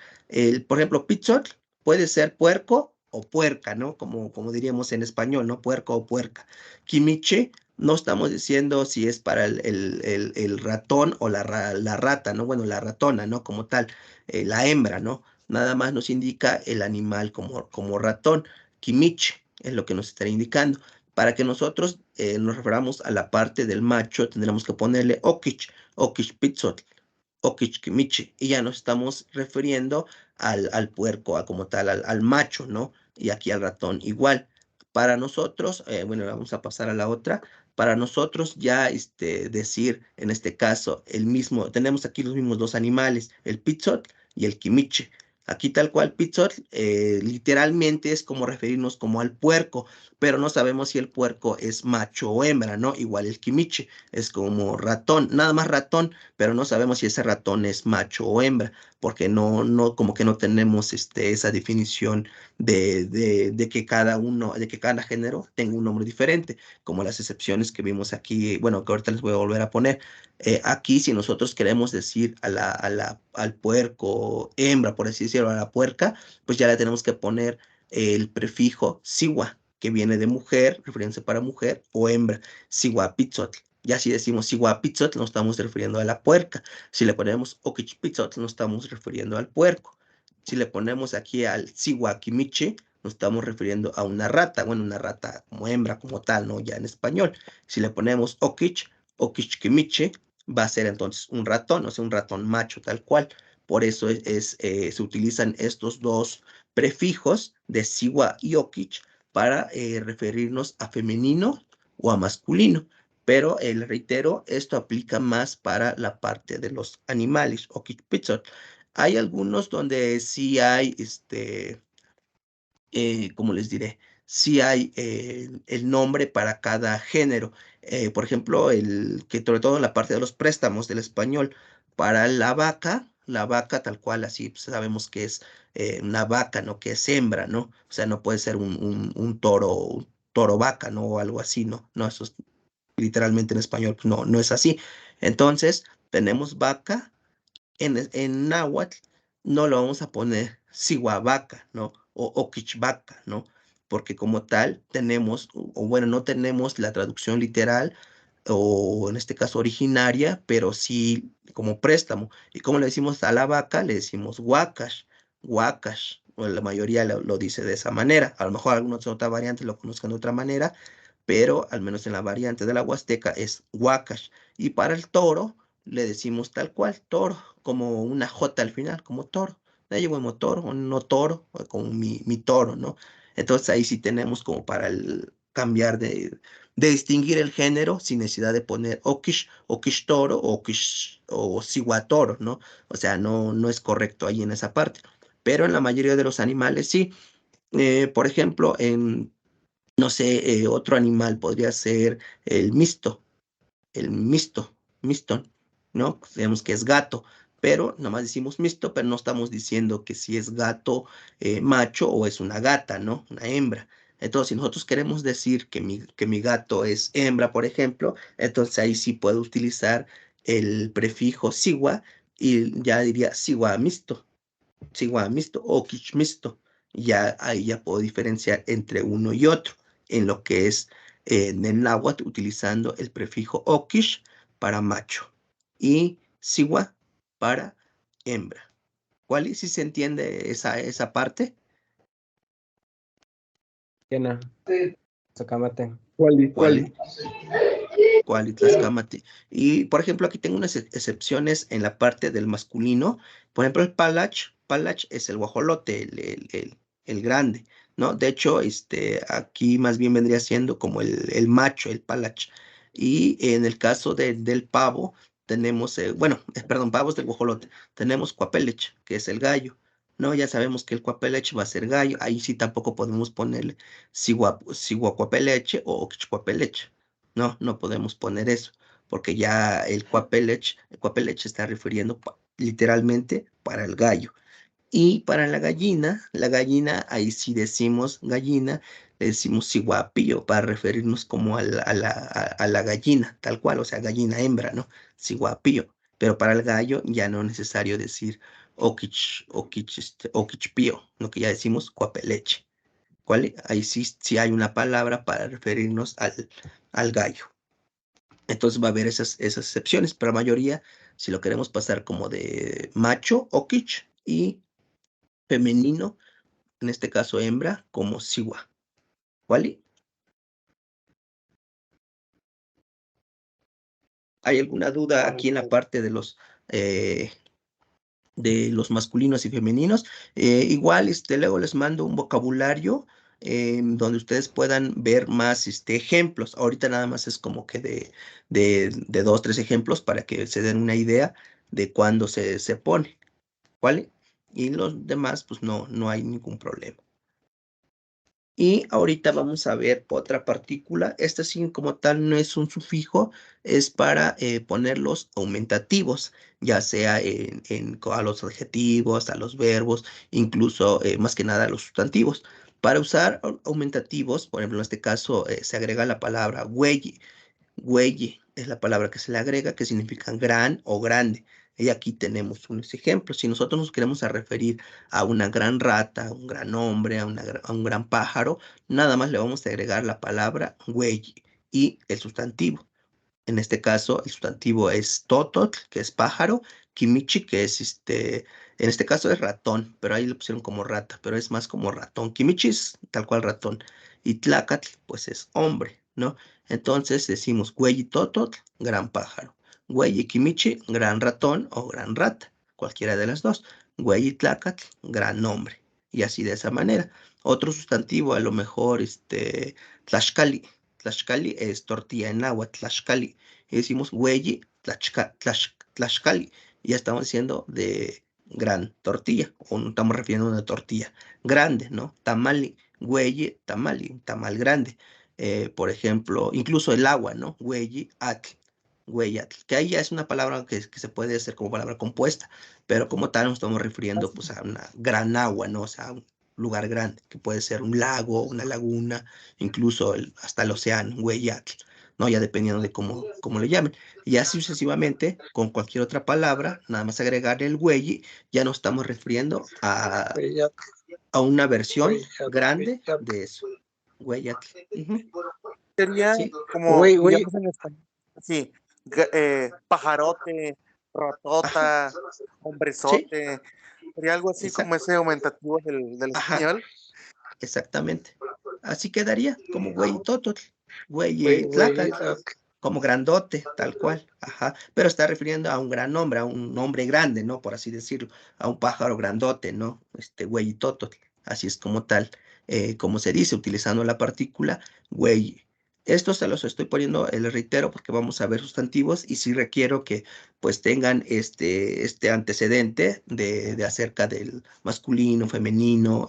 S1: Por ejemplo, pizzot puede ser puerco o puerca, ¿no? Como diríamos en español, ¿no? Puerco o puerca. Kimiche, no estamos diciendo si es para el ratón o la rata, ¿no? Bueno, la ratona, ¿no? Como tal, la hembra, ¿no? Nada más nos indica el animal como ratón. Kimiche es lo que nos está indicando. Para que nosotros nos referamos a la parte del macho, tendremos que ponerle okich pizzot, okich kimichi, y ya nos estamos refiriendo al puerco, como tal, al macho, ¿no? Y aquí al ratón igual. Para nosotros, bueno, vamos a pasar a la otra. Para nosotros ya decir, en este caso, tenemos aquí los mismos dos animales, el pizzot y el kimichi. Aquí tal cual, pizzot, literalmente es como referirnos como al puerco, pero no sabemos si el puerco es macho o hembra, ¿no? Igual el kimichi es como ratón, nada más ratón, pero no sabemos si ese ratón es macho o hembra, porque como que no tenemos esa definición de que cada género tenga un nombre diferente, como las excepciones que vimos aquí, bueno, que ahorita les voy a volver a poner. Aquí, si nosotros queremos decir al puerco hembra, por así decirlo, a la puerca, pues ya le tenemos que poner el prefijo siwa, que viene de mujer, refiriéndose para mujer, o hembra, siwapitzotl. Ya si decimos siwapitzotl, nos estamos refiriendo a la puerca. Si le ponemos okichpitzotl, nos estamos refiriendo al puerco. Si le ponemos aquí al siwakimichi, nos estamos refiriendo a una rata, bueno, una rata como hembra, como tal, ¿no? Ya en español. Si le ponemos okichkimichi, va a ser entonces un ratón, o sea, un ratón macho tal cual. Por eso se utilizan estos dos prefijos de siwa y okich para referirnos a femenino o a masculino. pero le reitero, esto aplica más para la parte de los animales, Oquichpitzol. Hay algunos donde sí hay, ¿cómo les diré? Sí hay el nombre para cada género. Por ejemplo, sobre todo en la parte de los préstamos del español, para la vaca tal cual, así pues, sabemos que es una vaca, ¿no? Que es hembra, ¿no? O sea, no puede ser un toro vaca, ¿no? O algo así, ¿no? No, eso es literalmente en español, pues, no es así. Entonces, tenemos vaca, en náhuatl no lo vamos a poner sihuavaca, ¿no? O oquichvaca, ¿no? Porque como tal tenemos, o bueno, no tenemos la traducción literal, o en este caso originaria, pero sí como préstamo. Y como le decimos a la vaca, le decimos huacash, huacash, o la mayoría lo dice de esa manera. A lo mejor algunas otras variantes lo conozcan de otra manera, pero al menos en la variante de la Huasteca es huacash. Y para el toro le decimos tal cual, toro, como una J al final, como toro. De ahí llevo toro, o no toro, o como mi toro, ¿no? Entonces ahí sí tenemos como para cambiar de distinguir el género sin necesidad de poner oquish toro o oquish o sihuatoro, ¿no? O sea, no es correcto ahí en esa parte. Pero en la mayoría de los animales sí. Por ejemplo, no sé, otro animal podría ser el miston, ¿no? Sabemos que es gato, pero nomás decimos misto, pero no estamos diciendo que si es gato macho o es una gata, ¿no? Una hembra. Entonces, si nosotros queremos decir que mi gato es hembra, por ejemplo, entonces ahí sí puedo utilizar el prefijo sigua y ya diría sigua misto o quichmisto. Ya ahí ya puedo diferenciar entre uno y otro en lo que es en el náhuatl utilizando el prefijo oquish para macho y sigua para hembra. ¿Cuál es si se entiende esa parte?
S10: Llena. Sacamate.
S4: ¿Cuál?
S1: ¿Cuál? Tlaxcamati. Y por ejemplo, aquí tengo unas excepciones en la parte del masculino. Por ejemplo, el palach es el guajolote, el grande, ¿no? De hecho, aquí más bien vendría siendo como el macho, el palach. Y en el caso del pavo, tenemos, perdón, pavos del guajolote, tenemos cuapelech, que es el gallo. No, ya sabemos que el cuapelech va a ser gallo. Ahí sí tampoco podemos ponerle siguacuapeleche o quichcuapeleche. No podemos poner eso, porque ya el cuapelech está refiriendo literalmente para el gallo. Y para la gallina, ahí sí decimos gallina, le decimos siguapío para referirnos como a la gallina, tal cual, o sea, gallina hembra, ¿no? Siguapío. Pero para el gallo ya no es necesario decir oquichpío, lo que ya decimos cuapeleche. ¿Cuál? Ahí sí hay una palabra para referirnos al gallo. Entonces va a haber esas excepciones, pero la mayoría, si lo queremos pasar como de macho, oquich, y femenino, en este caso hembra, como siwa. ¿Vale? ¿Hay alguna duda aquí en la parte de los masculinos y femeninos? Igual, luego les mando un vocabulario donde ustedes puedan ver más ejemplos. Ahorita nada más es como que de 2, 3 ejemplos para que se den una idea de cuándo se pone, ¿vale? Y los demás, pues no hay ningún problema. Y ahorita vamos a ver otra partícula. Esta sí como tal no es un sufijo, es para poner los aumentativos, ya sea a los adjetivos, a los verbos, incluso más que nada a los sustantivos. Para usar aumentativos, por ejemplo, en este caso se agrega la palabra güey. Güey es la palabra que se le agrega, que significa gran o grande. Y aquí tenemos unos ejemplos. Si nosotros nos queremos referir a una gran rata, a un gran hombre, a un gran pájaro, nada más le vamos a agregar la palabra güey y el sustantivo. En este caso, el sustantivo es tototl, que es pájaro, kimichi, que es en este caso es ratón, pero ahí lo pusieron como rata, pero es más como ratón. Kimichi es tal cual ratón. Y tlacatl, pues es hombre, ¿no? Entonces decimos güey y tototl, gran pájaro. Güey y kimichi, gran ratón o gran rata, cualquiera de las dos. Güey y tlacatl, gran hombre. Y así de esa manera. Otro sustantivo, a lo mejor, tlaxcali. Tlaxcali es tortilla en náhuatl, Tlaxcali. Y decimos hueyi, Tlaxcali. Ya estamos diciendo de gran tortilla, o no estamos refiriendo a una tortilla grande, ¿no? Tamali, hueyi, tamali, un tamal grande. Por ejemplo, incluso el agua, ¿no? Hueyi, atl. Hueyatl, que ahí ya es una palabra que se puede hacer como palabra compuesta, pero como tal nos estamos refiriendo pues a una gran agua, ¿no? O sea, un lugar grande, que puede ser un lago, una laguna, incluso hasta el océano, Hueyatl, ¿no? Ya dependiendo de cómo le llamen. Y así sucesivamente, con cualquier otra palabra, nada más agregar el hueyi, ya nos estamos refiriendo a una versión grande de eso. Hueyatl.
S11: Sería
S1: ¿Sí?
S11: como,
S9: Güey.
S11: digamos en español, sí, pajarote, ratota, hombrezote, sería algo así como ese aumentativo del español.
S1: Exactamente. Así quedaría como güey tototl, güey tlacatl, como grandote, tal cual. Ajá. Pero está refiriendo a un gran hombre, a un hombre grande, ¿no? Por así decirlo, a un pájaro grandote, ¿no? Güey tototl. Así es como tal, como se dice, utilizando la partícula güey. Esto se los estoy poniendo, les reitero, porque vamos a ver sustantivos y sí requiero que pues tengan este antecedente de acerca del masculino, femenino,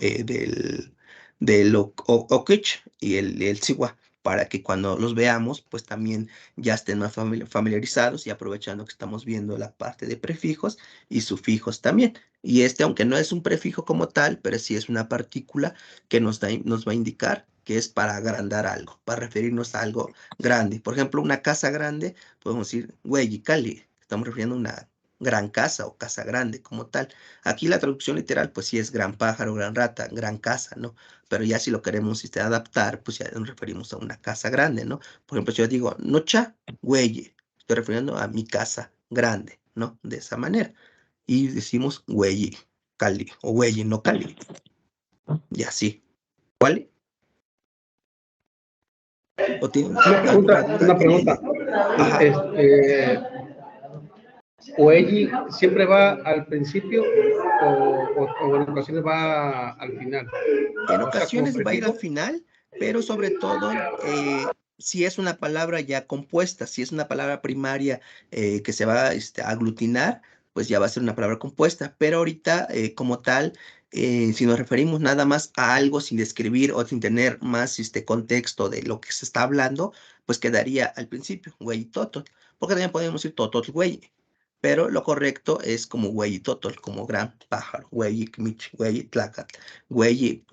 S1: del okich y el siwa, para que cuando los veamos, pues también ya estén más familiarizados y aprovechando que estamos viendo la parte de prefijos y sufijos también. Y aunque no es un prefijo como tal, pero sí es una partícula que nos va a indicar que es para agrandar algo, para referirnos a algo grande. Por ejemplo, una casa grande, podemos decir, güey, cali, estamos refiriendo a una gran casa o casa grande como tal. Aquí la traducción literal, pues sí es gran pájaro, gran rata, gran casa, ¿no? Pero ya si lo queremos adaptar, pues ya nos referimos a una casa grande, ¿no? Por ejemplo, si yo digo, nocha, güey, estoy refiriendo a mi casa grande, ¿no? De esa manera. Y decimos güey, cali, o güey, no cali. Y así. ¿Cuál? ¿O tiene
S7: Una pregunta.
S1: Ajá.
S7: ¿Oeyi siempre va al principio o en ocasiones va al final?
S1: En
S7: O sea, como
S1: ocasiones va a ir al
S7: prefijo.
S1: final, pero sobre todo si es una palabra ya compuesta, si es una palabra primaria que se va a aglutinar, pues ya va a ser una palabra compuesta. Pero ahorita, como tal, si nos referimos nada más a algo sin describir o sin tener más contexto de lo que se está hablando, pues quedaría al principio, güey, totol. Porque también podemos decir totol, güey. Pero lo correcto es como güey totol, como gran pájaro, güey, mich, güey, tlacat, güey,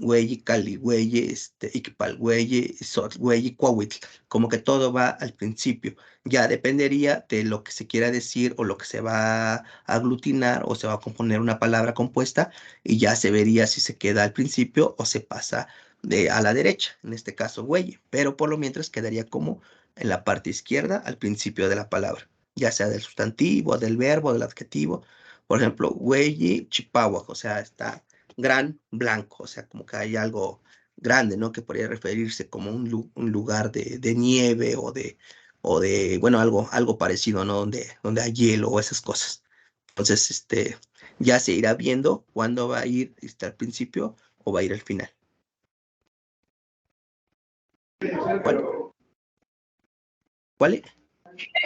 S1: cali, güey, iquipal, güey, sot, güey, cuahuitl, como que todo va al principio. Ya dependería de lo que se quiera decir o lo que se va a aglutinar o se va a componer una palabra compuesta y ya se vería si se queda al principio o se pasa a la derecha, en este caso, güey, pero por lo mientras quedaría como en la parte izquierda al principio de la palabra, ya sea del sustantivo, del verbo, del adjetivo. Por ejemplo, güey, chipahuac, o sea, está gran blanco, o sea, como que hay algo grande, ¿no? Que podría referirse como un lugar de nieve o de, bueno, algo parecido, ¿no? Donde hay hielo o esas cosas. Entonces, ya se irá viendo cuándo va a ir al principio o va a ir al final. ¿Cuál?
S7: ¿Cuál es?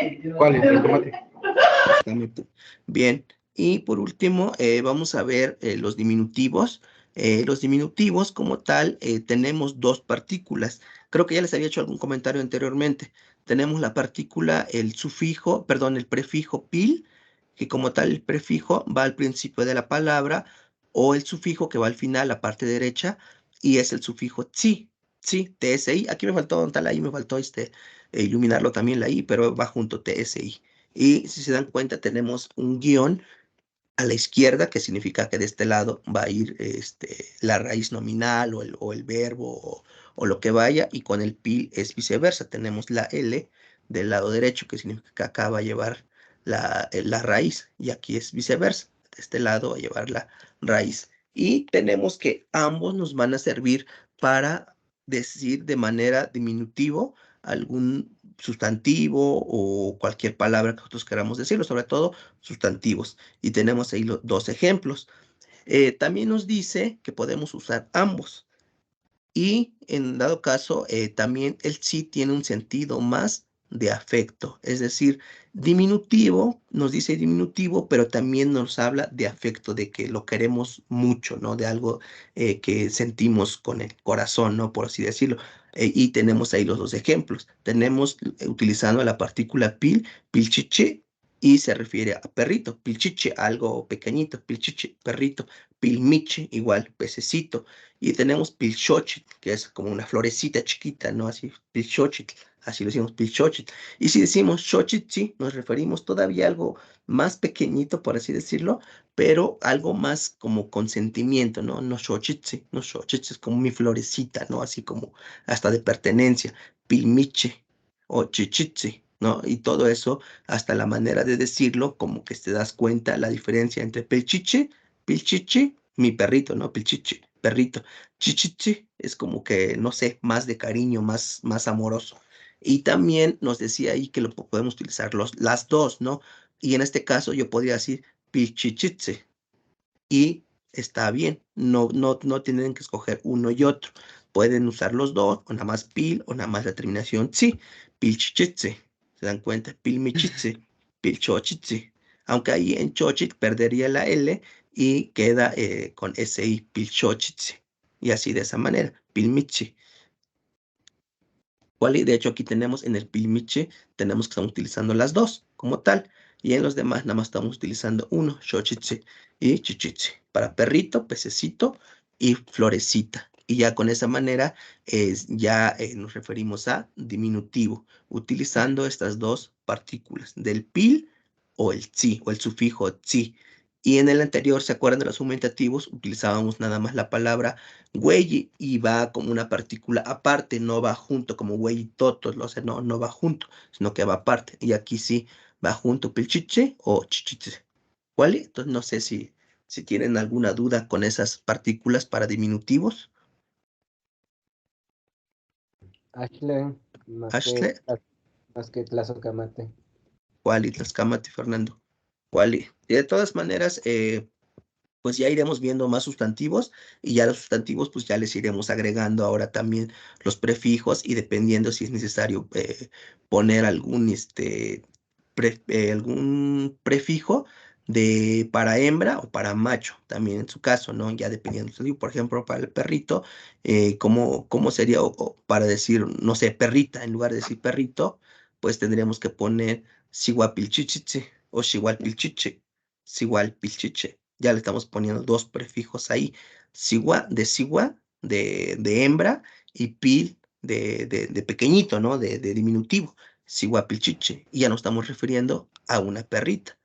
S1: Exactamente. Bien. Y por último, vamos a ver los diminutivos. Los diminutivos como tal, tenemos dos partículas. Creo que ya les había hecho algún comentario anteriormente. Tenemos la partícula, el sufijo, perdón, el prefijo pil, que como tal el prefijo va al principio de la palabra, o el sufijo que va al final, la parte derecha, y es el sufijo tsi, TSI. Aquí me faltó, ahí me faltó iluminarlo también la I, pero va junto TSI. Y si se dan cuenta, tenemos un guión a la izquierda, que significa que de este lado va a ir la raíz nominal o el verbo o lo que vaya, y con el pil es viceversa. Tenemos la L del lado derecho, que significa que acá va a llevar la raíz, y aquí es viceversa. De este lado va a llevar la raíz. Y tenemos que ambos nos van a servir para decir de manera diminutivo algún sustantivo o cualquier palabra que nosotros queramos decirlo, sobre todo sustantivos. Y tenemos ahí dos ejemplos. También nos dice que podemos usar ambos. Y en dado caso, también el sí tiene un sentido más de afecto, es decir, diminutivo, nos dice diminutivo, pero también nos habla de afecto, de que lo queremos mucho, ¿no? De algo que sentimos con el corazón, ¿no? Por así decirlo. Y tenemos ahí los dos ejemplos. Tenemos utilizando la partícula pil, pilchiche, y se refiere a perrito, pilchiche, algo pequeñito, pilchiche, perrito, pilmiche, igual, pececito. Y tenemos pilchochitl, que es como una florecita chiquita, ¿no? Así, pilchochitl, así lo decimos, pilchochitl. Y si decimos xochitl, nos referimos todavía a algo más pequeñito, por así decirlo, pero algo más como con sentimiento, ¿no? No xochitl, no xochitl, es como mi florecita, ¿no? Así como hasta de pertenencia, pilmiche o chichitzi, ¿no? Y todo eso, hasta la manera de decirlo, como que te das cuenta la diferencia entre pilchiche, pilchiche, mi perrito, ¿no? Pilchiche, perrito. Chichichi es como que, no sé, más de cariño, más amoroso. Y también nos decía ahí que lo podemos utilizar las dos, ¿no? Y en este caso yo podría decir pichichitze. Y está bien, no tienen que escoger uno y otro. Pueden usar los dos, o nada más pil, o nada más la terminación sí. Pilchichitze, ¿se dan cuenta? Pilmichitze, pilchochitze. Aunque ahí en chochit perdería la L y queda con SI, pilchochitze. Y así de esa manera, pilmiche. ¿Cuál? De hecho, aquí tenemos en el pilmiche, tenemos que estamos utilizando las dos como tal. Y en los demás nada más estamos utilizando uno, xochitze y chichitze. Para perrito, pececito y florecita. Y ya con esa manera ya nos referimos a diminutivo, utilizando estas dos partículas, del pil o el tzi, o el sufijo tzi. Y en el anterior, ¿se acuerdan de los aumentativos? Utilizábamos nada más la palabra güey y va como una partícula aparte, no va junto como güey y totos, o sea, no va junto, sino que va aparte. Y aquí sí va junto pilchiche o chichiche. ¿Cuál? Entonces no sé si tienen alguna duda con esas partículas para diminutivos.
S10: Ashle,
S1: Ashle,
S10: más que tlazocamate.
S1: ¿cuál? Y Tlaxcamati, Fernando. ¿Cuál? Y de todas maneras, pues ya iremos viendo más sustantivos y ya los sustantivos pues ya les iremos agregando ahora también los prefijos y dependiendo si es necesario poner algún prefijo para hembra o para macho, también en su caso, ¿no? Ya dependiendo del sustantivo. Por ejemplo, para el perrito, ¿cómo sería? O para decir, no sé, perrita, en lugar de decir perrito, pues tendríamos que poner siguapilchichiche o sigualpilchiche, sigualpilchiche. Ya le estamos poniendo dos prefijos ahí, sigua, de hembra, y pil de pequeñito, ¿no? De diminutivo, siguapilchiche. Y ya nos estamos refiriendo a una perrita,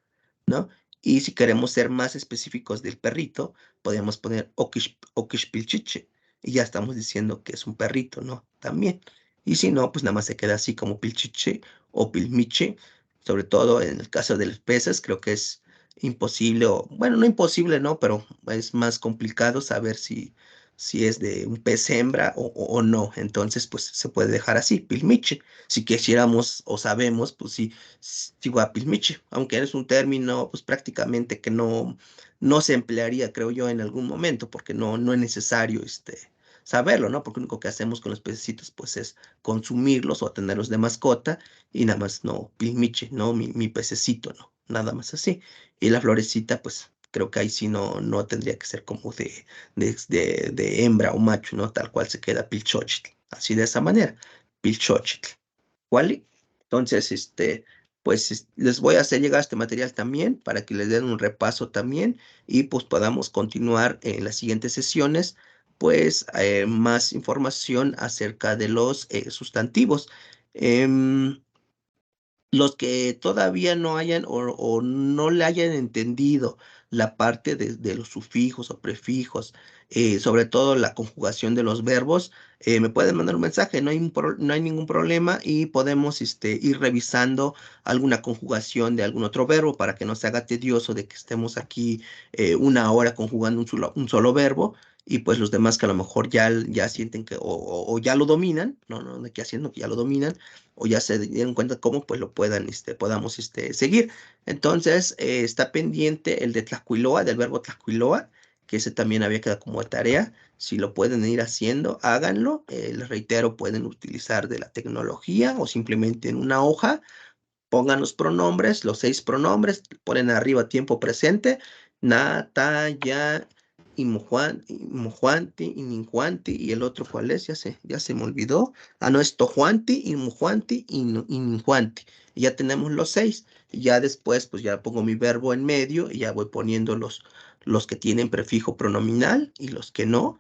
S1: ¿no? Y si queremos ser más específicos del perrito, podríamos poner okishpilchiche. Y ya estamos diciendo que es un perrito, ¿no? También. Y si no, pues nada más se queda así como pilchiche o pilmiche. Sobre todo en el caso de los peces, creo que es imposible, o bueno, no imposible, ¿no? Pero es más complicado saber si es de un pez hembra o no. Entonces, pues se puede dejar así, pilmiche. Si quisiéramos o sabemos, pues sí, pilmiche, aunque es un término, pues prácticamente que no se emplearía, creo yo, en algún momento, porque no es necesario saberlo, ¿no? Porque lo único que hacemos con los pececitos, pues es consumirlos o tenerlos de mascota y nada más, no, pilmiche, ¿no? Mi pececito, ¿no? Nada más así. Y la florecita, pues creo que ahí sí no tendría que ser como de hembra o macho, ¿no? Tal cual se queda pilchochitl. Así de esa manera, pilchochitl. ¿Cuál? Entonces, pues les voy a hacer llegar este material también para que les den un repaso también y pues podamos continuar en las siguientes sesiones, pues más información acerca de los sustantivos. Los que todavía no hayan o no le hayan entendido la parte de los sufijos o prefijos, sobre todo la conjugación de los verbos, me pueden mandar un mensaje, no hay ningún problema y podemos ir revisando alguna conjugación de algún otro verbo para que no se haga tedioso de que estemos aquí una hora conjugando un solo verbo. Y pues los demás que a lo mejor ya sienten que o ya lo dominan, no de qué haciendo, que ya lo dominan, o ya se dieron cuenta cómo, pues lo podamos seguir. Entonces, está pendiente el de Tlaxcuiloa, del verbo Tlaxcuiloa, que ese también había quedado como tarea, Si lo pueden ir haciendo, háganlo. Les reitero, pueden utilizar de la tecnología o simplemente en una hoja, pongan los pronombres, los 6 pronombres, ponen arriba tiempo presente, na, ta, ya, imujuanti, ininjuanti, y el otro ¿cuál es? Ya se me olvidó. Ah, no, es tojuanti, imujuanti, ininjuanti. Y ya tenemos los 6. Y ya después, pues ya pongo mi verbo en medio y ya voy poniendo los que tienen prefijo pronominal y los que no,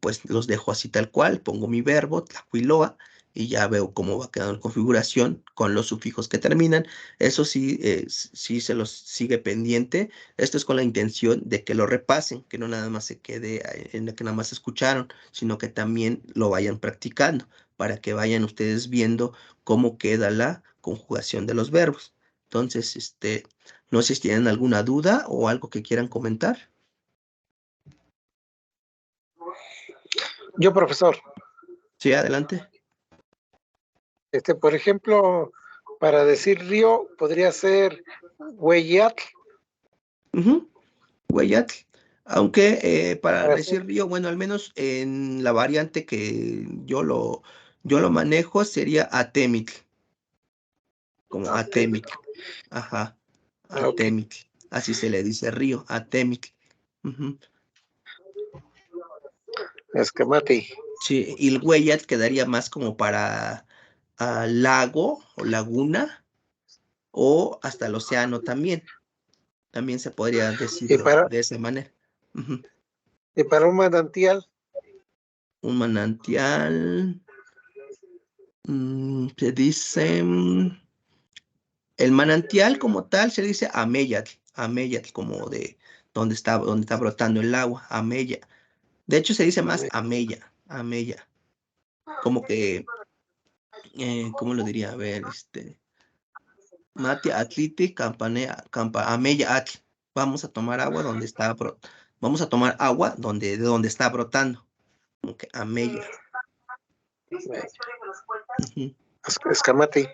S1: pues los dejo así tal cual. Pongo mi verbo, tlahuiloa, y ya veo cómo va quedando en configuración con los sufijos que terminan. Eso sí, sí se los sigue pendiente. Esto es con la intención de que lo repasen, que no nada más se quede en la que nada más escucharon, sino que también lo vayan practicando para que vayan ustedes viendo cómo queda la conjugación de los verbos. Entonces, no sé si tienen alguna duda o algo que quieran comentar.
S9: Yo, profesor.
S1: Sí, adelante.
S9: Por ejemplo, para decir río, podría ser Hueyatl.
S1: Hueyatl. Aunque para decir río, bueno, al menos en la variante que yo lo manejo sería Atemitl. Como Atemitl. Ajá. Atemitl. Así se le dice río, Atemitl.
S9: Escamati.
S1: Sí, y el Hueyatl quedaría más como para lago o laguna o hasta el océano también. También se podría decir de esa manera.
S9: ¿Y para un manantial?
S1: Un manantial, se dice, el manantial como tal se dice Ameyatl, Ameyatl, como de donde está brotando el agua, Ameya. De hecho se dice más Ameya, Ameya. Como que, ¿cómo lo diría? A ver, Mati Atliti, Campanea, Ameya Atl. Vamos a tomar agua donde está, vamos a tomar agua de donde está brotando. Como que Ameya.
S9: Escamati.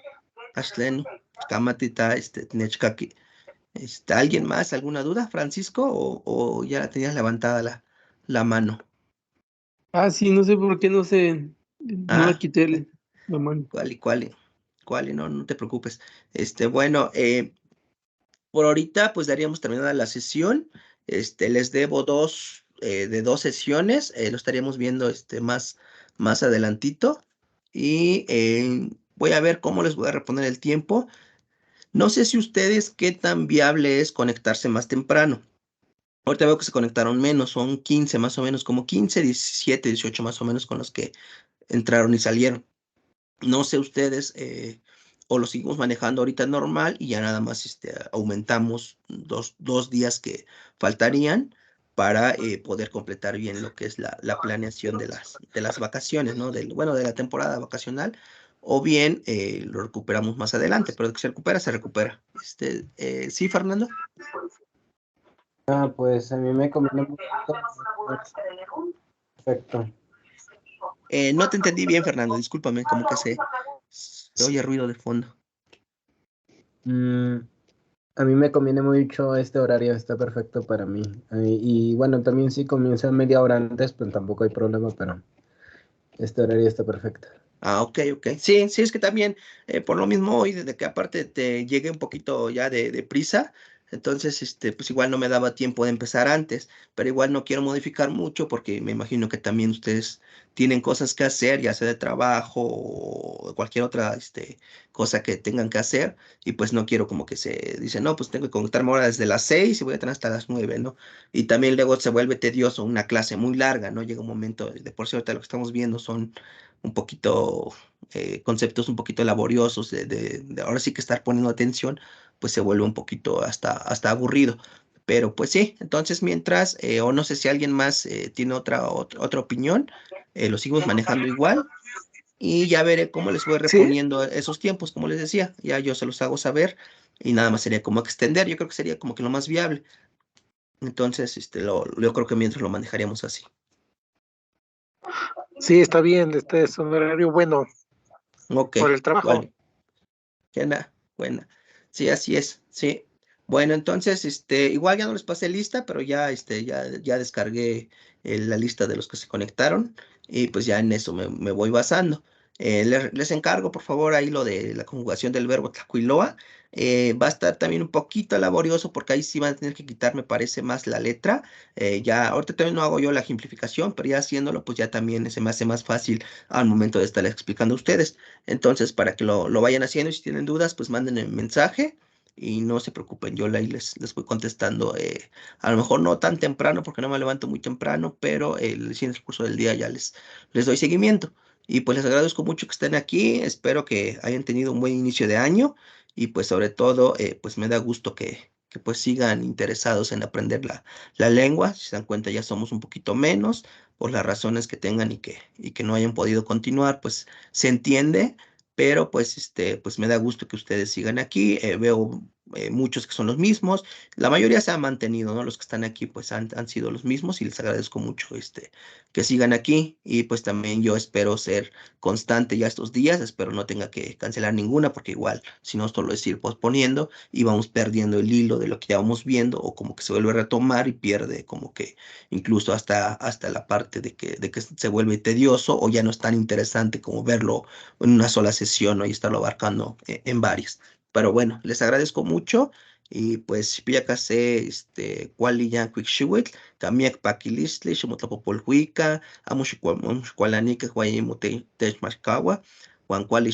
S1: Ashlenu, Escamatita, Nechkaki. ¿Alguien más? ¿Alguna duda, Francisco? ¿O ya la tenías levantada la mano?
S6: Ah, sí, no sé por qué no la quité la mano.
S1: ¿Cuál? No te preocupes. Bueno, por ahorita pues daríamos terminada la sesión. Les debo de 2 sesiones. Lo estaríamos viendo más adelantito. Y voy a ver cómo les voy a reponer el tiempo. No sé si ustedes qué tan viable es conectarse más temprano. Ahorita veo que se conectaron menos, son 15 más o menos, como 15, 17, 18 más o menos con los que entraron y salieron. No sé ustedes, o lo seguimos manejando ahorita normal y ya nada más aumentamos dos días que faltarían para poder completar bien lo que es la planeación de las vacaciones, ¿no? De la temporada vacacional, o bien lo recuperamos más adelante, pero de que se recupera, se recupera. ¿Sí, Fernando?
S10: Pues a mí me conviene mucho. Perfecto.
S1: No te entendí bien, Fernando, discúlpame, como que se oye ruido de fondo.
S10: A mí me conviene mucho este horario, está perfecto para mí. Y bueno, también si comienza media hora antes, pues tampoco hay problema, pero este horario está perfecto.
S1: Ok. Sí, es que también, por lo mismo hoy, desde que aparte te llegué un poquito ya de prisa, entonces, pues igual no me daba tiempo de empezar antes, pero igual no quiero modificar mucho porque me imagino que también ustedes tienen cosas que hacer, ya sea de trabajo o cualquier otra, cosa que tengan que hacer, y pues no quiero como que se dice, no, pues tengo que conectarme ahora desde las 6 y voy a tener hasta las 9, ¿no? Y también luego se vuelve tedioso una clase muy larga, ¿no? Llega un momento, de por sí ahorita lo que estamos viendo son un poquito, conceptos un poquito laboriosos, ahora sí que estar poniendo atención, pues se vuelve un poquito hasta aburrido. Pero pues sí, entonces mientras, o no sé si alguien más tiene otra opinión, lo seguimos manejando igual y ya veré cómo les voy reponiendo esos tiempos, como les decía, ya yo se los hago saber y nada más sería como extender, yo creo que sería como que lo más viable. Entonces, yo creo que mientras lo manejaríamos así.
S9: Sí, está bien, este es un horario bueno.
S1: Ok.
S9: Por el trabajo.
S1: Vale. Buena. Sí, así es, sí. Bueno, entonces, igual ya no les pasé lista, pero ya, ya descargué la lista de los que se conectaron y pues ya en eso me voy basando. Les encargo, por favor, ahí lo de la conjugación del verbo tlacuiloa. Va a estar también un poquito laborioso porque ahí sí van a tener que quitar, me parece, más la letra. Ya, ahorita también no hago yo la ejemplificación, pero ya haciéndolo, pues ya también se me hace más fácil al momento de estar explicando a ustedes. Entonces, para que lo vayan haciendo y si tienen dudas, pues manden el mensaje y no se preocupen, yo ahí les voy contestando. A lo mejor no tan temprano porque no me levanto muy temprano, pero en el curso del día ya les doy seguimiento. Y pues les agradezco mucho que estén aquí, espero que hayan tenido un buen inicio de año y pues sobre todo pues me da gusto que pues sigan interesados en aprender la lengua. Si se dan cuenta ya somos un poquito menos por las razones que tengan y que no hayan podido continuar, pues se entiende, pero pues pues me da gusto que ustedes sigan aquí. Veo muchos que son los mismos, la mayoría se ha mantenido, ¿no? Los que están aquí pues han sido los mismos y les agradezco mucho que sigan aquí y pues también yo espero ser constante ya estos días, espero no tenga que cancelar ninguna porque igual si no solo es ir posponiendo y vamos perdiendo el hilo de lo que ya vamos viendo o como que se vuelve a retomar y pierde como que incluso hasta la parte de que se vuelve tedioso o ya no es tan interesante como verlo en una sola sesión, ¿no? Y estarlo abarcando en varias. Pero bueno, les agradezco mucho y pues piyakase kuali ya quickshiwitl, kamiak pakilistli, ximotlapopolhuica, amo xikualanika huayimo techmachkawa, Juan kuali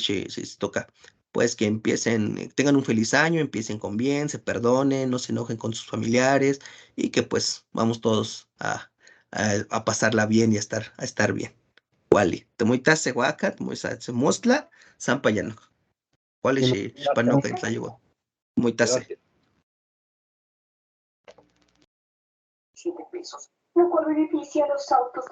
S1: toca. Pues que empiecen, tengan un feliz año, empiecen con bien, se perdonen, no se enojen con sus familiares y que pues vamos todos a pasarla bien y a estar bien. Wally, temuitase huaca, temuitase mostla, zampayano. Wally xipanoca en tlayogo. Muitase.
S3: 7 pesos. ¿No cuál beneficia a los autos